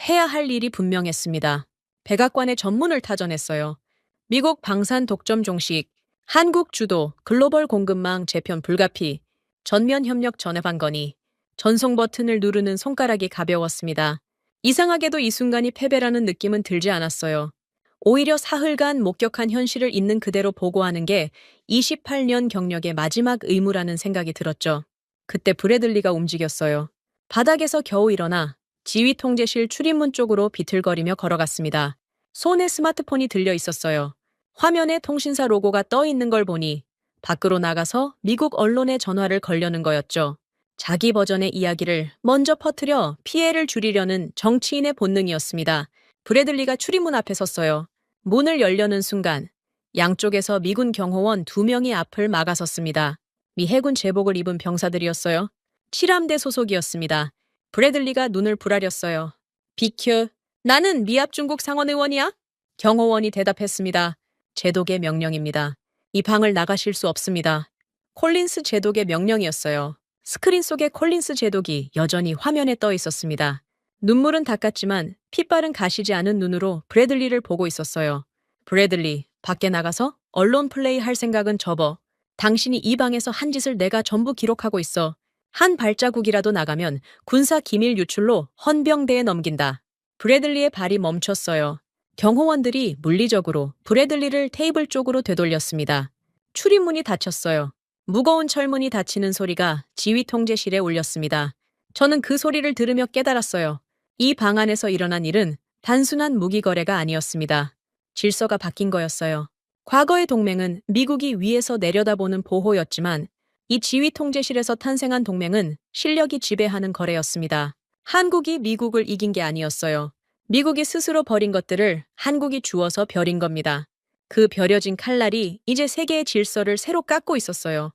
S1: 해야 할 일이 분명했습니다. 백악관의 전문을 타전했어요. 미국 방산 독점 종식, 한국 주도 글로벌 공급망 재편 불가피, 전면 협력 전환 건의, 전송 버튼을 누르는 손가락이 가벼웠습니다. 이상하게도 이 순간이 패배라는 느낌은 들지 않았어요. 오히려 사흘간 목격한 현실을 있는 그대로 보고하는 게 28년 경력의 마지막 의무라는 생각이 들었죠. 그때 브래들리가 움직였어요. 바닥에서 겨우 일어나 지휘통제실 출입문 쪽으로 비틀거리며 걸어갔습니다. 손에 스마트폰이 들려 있었어요. 화면에 통신사 로고가 떠 있는 걸 보니 밖으로 나가서 미국 언론에 전화를 걸려는 거였죠. 자기 버전의 이야기를 먼저 퍼뜨려 피해를 줄이려는 정치인의 본능이었습니다. 브래들리가 출입문 앞에 섰어요. 문을 열려는 순간 양쪽에서 미군 경호원 2명이 앞을 막아섰습니다. 미 해군 제복을 입은 병사들이었어요. 칠함대 소속이었습니다. 브래들리가 눈을 부라렸어요. 비켜. 나는 미합 중국 상원 의원이야? 경호원이 대답했습니다. 제독의 명령입니다. 이 방을 나가실 수 없습니다. 콜린스 제독의 명령이었어요. 스크린 속에 콜린스 제독이 여전히 화면에 떠 있었습니다. 눈물은 닦았지만 핏발은 가시지 않은 눈으로 브래들리를 보고 있었어요. 브래들리, 밖에 나가서 언론 플레이 할 생각은 접어. 당신이 이 방에서 한 짓을 내가 전부 기록하고 있어. 한 발자국이라도 나가면 군사 기밀 유출로 헌병대에 넘긴다. 브래들리의 발이 멈췄어요. 경호원들이 물리적으로 브래들리를 테이블 쪽으로 되돌렸습니다. 출입문이 닫혔어요. 무거운 철문이 닫히는 소리가 지휘 통제실에 울렸습니다. 저는 그 소리를 들으며 깨달았어요. 이 방 안에서 일어난 일은 단순한 무기 거래가 아니었습니다. 질서가 바뀐 거였어요. 과거의 동맹은 미국이 위에서 내려다보는 보호였지만 이 지휘 통제실에서 탄생한 동맹은 실력이 지배하는 거래였습니다. 한국이 미국을 이긴 게 아니었어요. 미국이 스스로 버린 것들을 한국이 주어서 벼린 겁니다. 그 벼려진 칼날이 이제 세계의 질서를 새로 깎고 있었어요.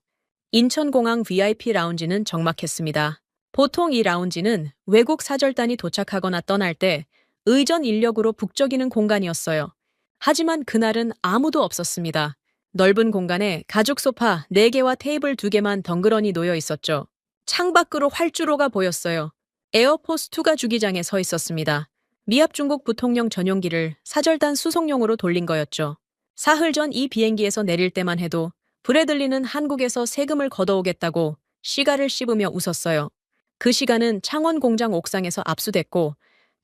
S1: 인천공항 VIP 라운지는 적막했습니다. 보통 이 라운지는 외국 사절단이 도착하거나 떠날 때 의전 인력으로 북적이는 공간이었어요. 하지만 그날은 아무도 없었습니다. 넓은 공간에 가죽 소파 4개와 테이블 2개만 덩그러니 놓여 있었죠. 창밖으로 활주로가 보였어요. 에어포스2가 주기장에 서 있었습니다. 미합 중국 부통령 전용기를 사절단 수송용으로 돌린 거였죠. 사흘 전 이 비행기에서 내릴 때만 해도 브래들리는 한국에서 세금을 걷어오겠다고 시가를 씹으며 웃었어요. 그 시간은 창원 공장 옥상에서 압수됐고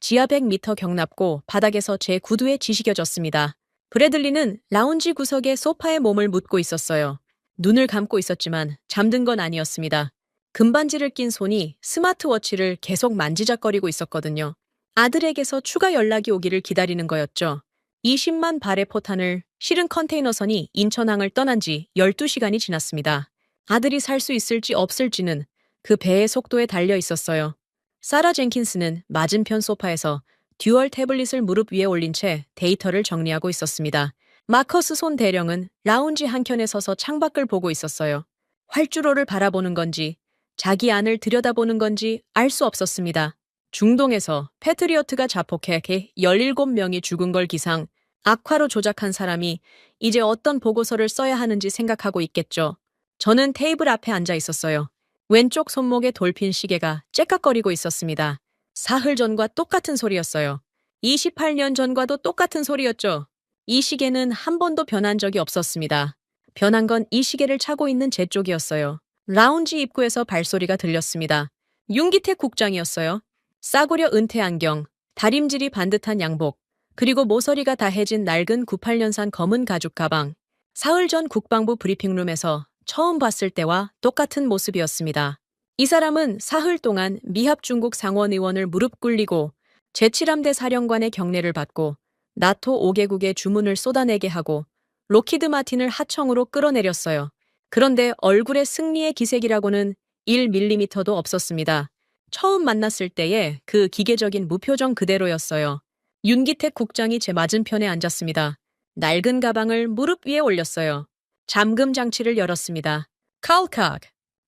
S1: 지하 100m 경납고 바닥에서 제 구두에 지시겨졌습니다. 브래들리는 라운지 구석에 소파에 몸을 묻고 있었어요. 눈을 감고 있었지만 잠든 건 아니었습니다. 금반지를 낀 손이 스마트워치를 계속 만지작거리고 있었거든요. 아들에게서 추가 연락이 오기를 기다리는 거였죠. 20만 발의 포탄을 실은 컨테이너선이 인천항을 떠난 지 12시간이 지났습니다. 아들이 살 수 있을지 없을지는 그 배의 속도에 달려 있었어요. 사라 젠킨스는 맞은편 소파에서 듀얼 태블릿을 무릎 위에 올린 채 데이터를 정리하고 있었습니다. 마커스 손 대령은 라운지 한켠에 서서 창밖을 보고 있었어요. 활주로를 바라보는 건지 자기 안을 들여다보는 건지 알 수 없었습니다. 중동에서 패트리어트가 자폭해 17명이 죽은 걸 기상 악화로 조작한 사람이 이제 어떤 보고서를 써야 하는지 생각하고 있겠죠. 저는 테이블 앞에 앉아 있었어요. 왼쪽 손목에 돌핀 시계가 째깍거리고 있었습니다. 사흘 전과 똑같은 소리였어요. 28년 전과도 똑같은 소리였죠. 이 시계는 한 번도 변한 적이 없었습니다. 변한 건 이 시계를 차고 있는 제 쪽이었어요. 라운지 입구에서 발소리가 들렸습니다. 윤기태 국장이었어요. 싸구려 은퇴 안경, 다림질이 반듯한 양복, 그리고 모서리가 다해진 낡은 98년산 검은 가죽 가방. 사흘 전 국방부 브리핑룸에서 처음 봤을 때와 똑같은 모습이었습니다. 이 사람은 사흘 동안 미합 중국 상원 의원을 무릎 꿇리고 제7함대 사령관의 경례를 받고 나토 5개국의 주문을 쏟아내게 하고 로키드 마틴을 하청으로 끌어내렸어요. 그런데 얼굴에 승리의 기색이라고는 1mm도 없었습니다. 처음 만났을 때의 그 기계적인 무표정 그대로였어요. 윤기택 국장이 제 맞은편에 앉았습니다. 낡은 가방을 무릎 위에 올렸어요. 잠금 장치를 열었습니다. 칼칵!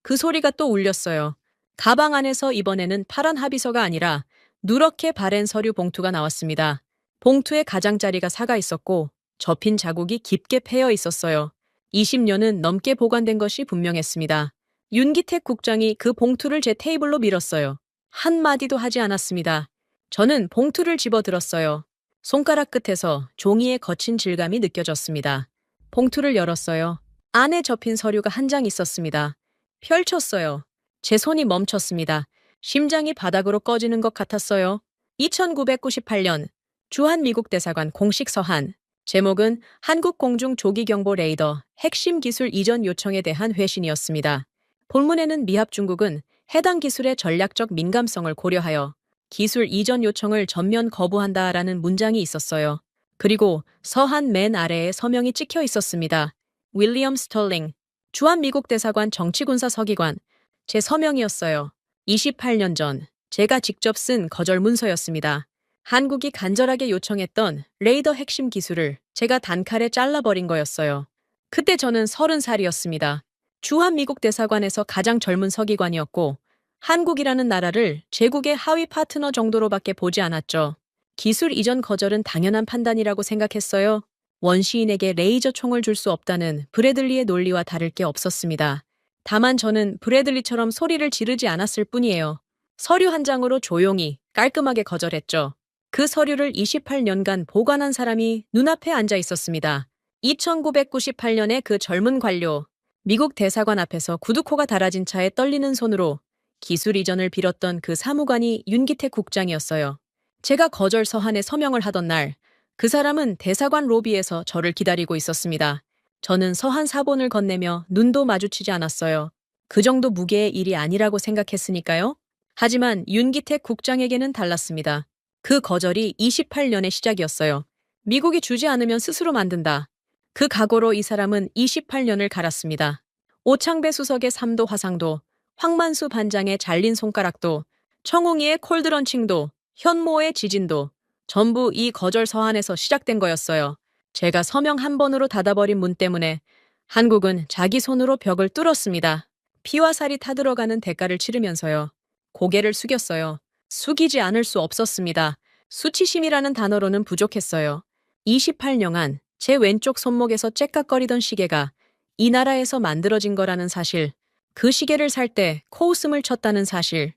S1: 그 소리가 또 울렸어요. 가방 안에서 이번에는 파란 합의서가 아니라 누렇게 바랜 서류 봉투가 나왔습니다. 봉투에 가장자리가 사가 있었고 접힌 자국이 깊게 패여 있었어요. 20년은 넘게 보관된 것이 분명했습니다. 윤기택 국장이 그 봉투를 제 테이블로 밀었어요. 한마디도 하지 않았습니다. 저는 봉투를 집어들었어요. 손가락 끝에서 종이의 거친 질감이 느껴졌습니다. 봉투를 열었어요. 안에 접힌 서류가 한 장 있었습니다. 펼쳤어요. 제 손이 멈췄습니다. 심장이 바닥으로 꺼지는 것 같았어요. 2998년 주한 미국 대사관 공식 서한. 제목은 한국 공중 조기경보 레이더 핵심 기술 이전 요청에 대한 회신이었습니다. 본문에는 미합 중국은 해당 기술의 전략적 민감성을 고려하여 기술 이전 요청을 전면 거부한다라는 문장이 있었어요. 그리고 서한 맨 아래에 서명이 찍혀 있었습니다. 윌리엄 스털링, 주한 미국 대사관 정치군사 서기관, 제 서명이었어요. 28년 전 제가 직접 쓴 거절 문서였습니다. 한국이 간절하게 요청했던 레이더 핵심 기술을 제가 단칼에 잘라버린 거였어요. 그때 저는 30살이었습니다. 주한미국 대사관에서 가장 젊은 서기관이었고 한국이라는 나라를 제국의 하위 파트너 정도로밖에 보지 않았죠. 기술 이전 거절은 당연한 판단이라고 생각했어요. 원시인에게 레이저 총을 줄 수 없다는 브래들리의 논리와 다를 게 없었습니다. 다만 저는 브래들리처럼 소리를 지르지 않았을 뿐이에요. 서류 한 장으로 조용히 깔끔하게 거절했죠. 그 서류를 28년간 보관한 사람이 눈앞에 앉아 있었습니다. 2998년에 그 젊은 관료, 미국 대사관 앞에서 구두코가 달아진 차에 떨리는 손으로 기술 이전을 빌었던 그 사무관이 윤기택 국장이었어요. 제가 거절 서한에 서명을 하던 날, 그 사람은 대사관 로비에서 저를 기다리고 있었습니다. 저는 서한 사본을 건네며 눈도 마주치지 않았어요. 그 정도 무게의 일이 아니라고 생각했으니까요. 하지만 윤기택 국장에게는 달랐습니다. 그 거절이 28년의 시작이었어요. 미국이 주지 않으면 스스로 만든다. 그 각오로 이 사람은 28년을 갈았습니다. 오창배 수석의 3도 화상도, 황만수 반장의 잘린 손가락도, 청웅이의 콜드런칭도, 현모의 지진도 전부 이 거절 서한에서 시작된 거였어요. 제가 서명 한 번으로 닫아버린 문 때문에 한국은 자기 손으로 벽을 뚫었습니다. 피와 살이 타들어가는 대가를 치르면서요. 고개를 숙였어요. 숙이지 않을 수 없었습니다. 수치심이라는 단어로는 부족했어요. 28년간 제 왼쪽 손목에서 째깍거리던 시계가 이 나라에서 만들어진 거라는 사실, 그 시계를 살 때 코웃음을 쳤다는 사실,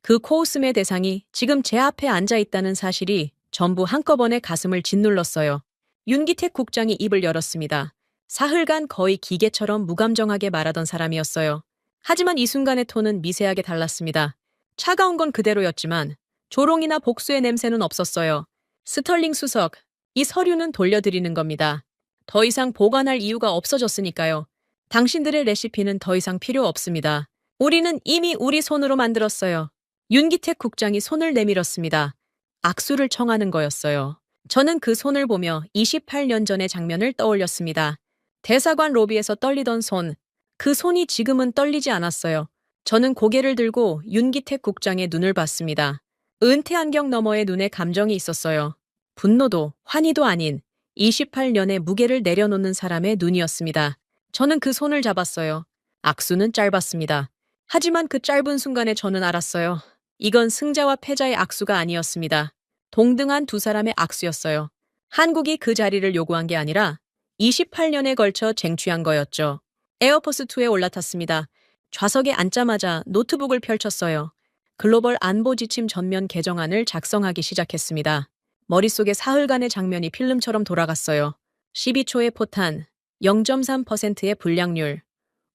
S1: 그 코웃음의 대상이 지금 제 앞에 앉아 있다는 사실이 전부 한꺼번에 가슴을 짓눌렀어요. 윤기택 국장이 입을 열었습니다. 사흘간 거의 기계처럼 무감정하게 말하던 사람이었어요. 하지만 이 순간의 톤은 미세하게 달랐습니다. 차가운 건 그대로였지만 조롱이나 복수의 냄새는 없었어요. 스털링 수석, 이 서류는 돌려드리는 겁니다. 더 이상 보관할 이유가 없어졌으니까요. 당신들의 레시피는 더 이상 필요 없습니다. 우리는 이미 우리 손으로 만들었어요. 윤기택 국장이 손을 내밀었습니다. 악수를 청하는 거였어요. 저는 그 손을 보며 28년 전의 장면을 떠올렸습니다. 대사관 로비에서 떨리던 손, 그 손이 지금은 떨리지 않았어요. 저는 고개를 들고 윤기택 국장의 눈을 봤습니다. 은퇴 안경 너머의 눈에 감정이 있었어요. 분노도 환희도 아닌 28년의 무게를 내려놓는 사람의 눈이었습니다. 저는 그 손을 잡았어요. 악수는 짧았습니다. 하지만 그 짧은 순간에 저는 알았어요. 이건 승자와 패자의 악수가 아니었습니다. 동등한 두 사람의 악수였어요. 한국이 그 자리를 요구한 게 아니라 28년에 걸쳐 쟁취한 거였죠. 에어포스2에 올라탔습니다. 좌석에 앉자마자 노트북을 펼쳤어요. 글로벌 안보 지침 전면 개정안을 작성하기 시작했습니다. 머릿속에 사흘간의 장면이 필름처럼 돌아갔어요. 12초의 포탄, 0.3%의 불량률,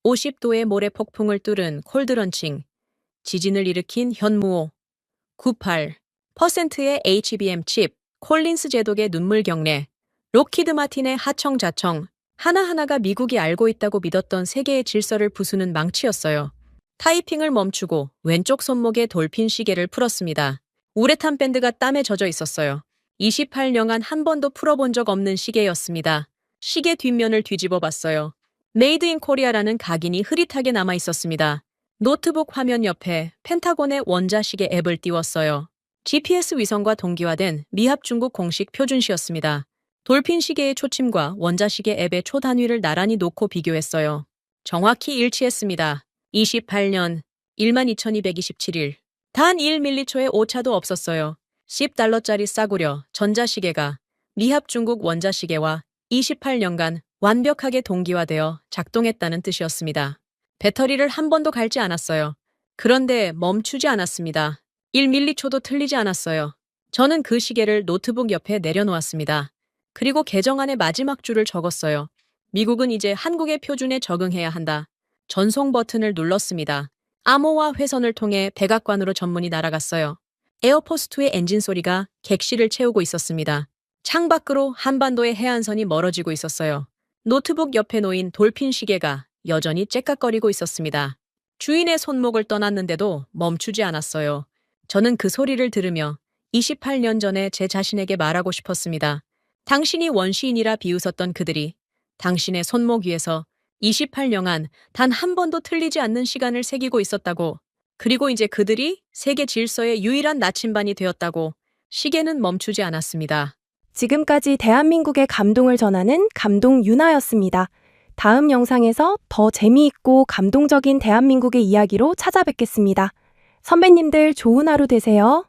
S1: 50도의 모래 폭풍을 뚫은 콜드런칭, 지진을 일으킨 현무호, 98%의 HBM 칩, 콜린스 제독의 눈물 경례, 록히드 마틴의 하청 자청, 하나하나가 미국이 알고 있다고 믿었던 세계의 질서를 부수는 망치였어요. 타이핑을 멈추고 왼쪽 손목에 돌핀 시계를 풀었습니다. 우레탄 밴드가 땀에 젖어 있었어요. 28년간 한 번도 풀어본 적 없는 시계였습니다. 시계 뒷면을 뒤집어 봤어요. 메이드 인 코리아라는 각인이 흐릿하게 남아 있었습니다. 노트북 화면 옆에 펜타곤의 원자시계 앱을 띄웠어요. GPS 위성과 동기화된 미합 중국 공식 표준시였습니다. 돌핀 시계의 초침과 원자시계 앱의 초단위를 나란히 놓고 비교했어요. 정확히 일치했습니다. 28년 12,227일. 단 1밀리초의 오차도 없었어요. $10짜리 싸구려 전자시계가 미합 중국 원자시계와 28년간 완벽하게 동기화되어 작동했다는 뜻이었습니다. 배터리를 한 번도 갈지 않았어요. 그런데 멈추지 않았습니다. 1밀리초도 틀리지 않았어요. 저는 그 시계를 노트북 옆에 내려놓았습니다. 그리고 개정안의 마지막 줄을 적었어요. 미국은 이제 한국의 표준에 적응해야 한다. 전송 버튼을 눌렀습니다. 암호화 회선을 통해 백악관으로 전문이 날아갔어요. 에어포스2의 엔진 소리가 객실을 채우고 있었습니다. 창밖으로 한반도의 해안선이 멀어지고 있었어요. 노트북 옆에 놓인 돌핀 시계가 여전히 째깍거리고 있었습니다. 주인의 손목을 떠났는데도 멈추지 않았어요. 저는 그 소리를 들으며 28년 전에 제 자신에게 말하고 싶었습니다. 당신이 원시인이라 비웃었던 그들이 당신의 손목 위에서 28년간 단 한 번도 틀리지 않는 시간을 새기고 있었다고. 그리고 이제 그들이 세계 질서의 유일한 나침반이 되었다고. 시계는 멈추지 않았습니다.
S2: 지금까지 대한민국의 감동을 전하는 감동 유나였습니다. 다음 영상에서 더 재미있고 감동적인 대한민국의 이야기로 찾아뵙겠습니다. 선배님들 좋은 하루 되세요.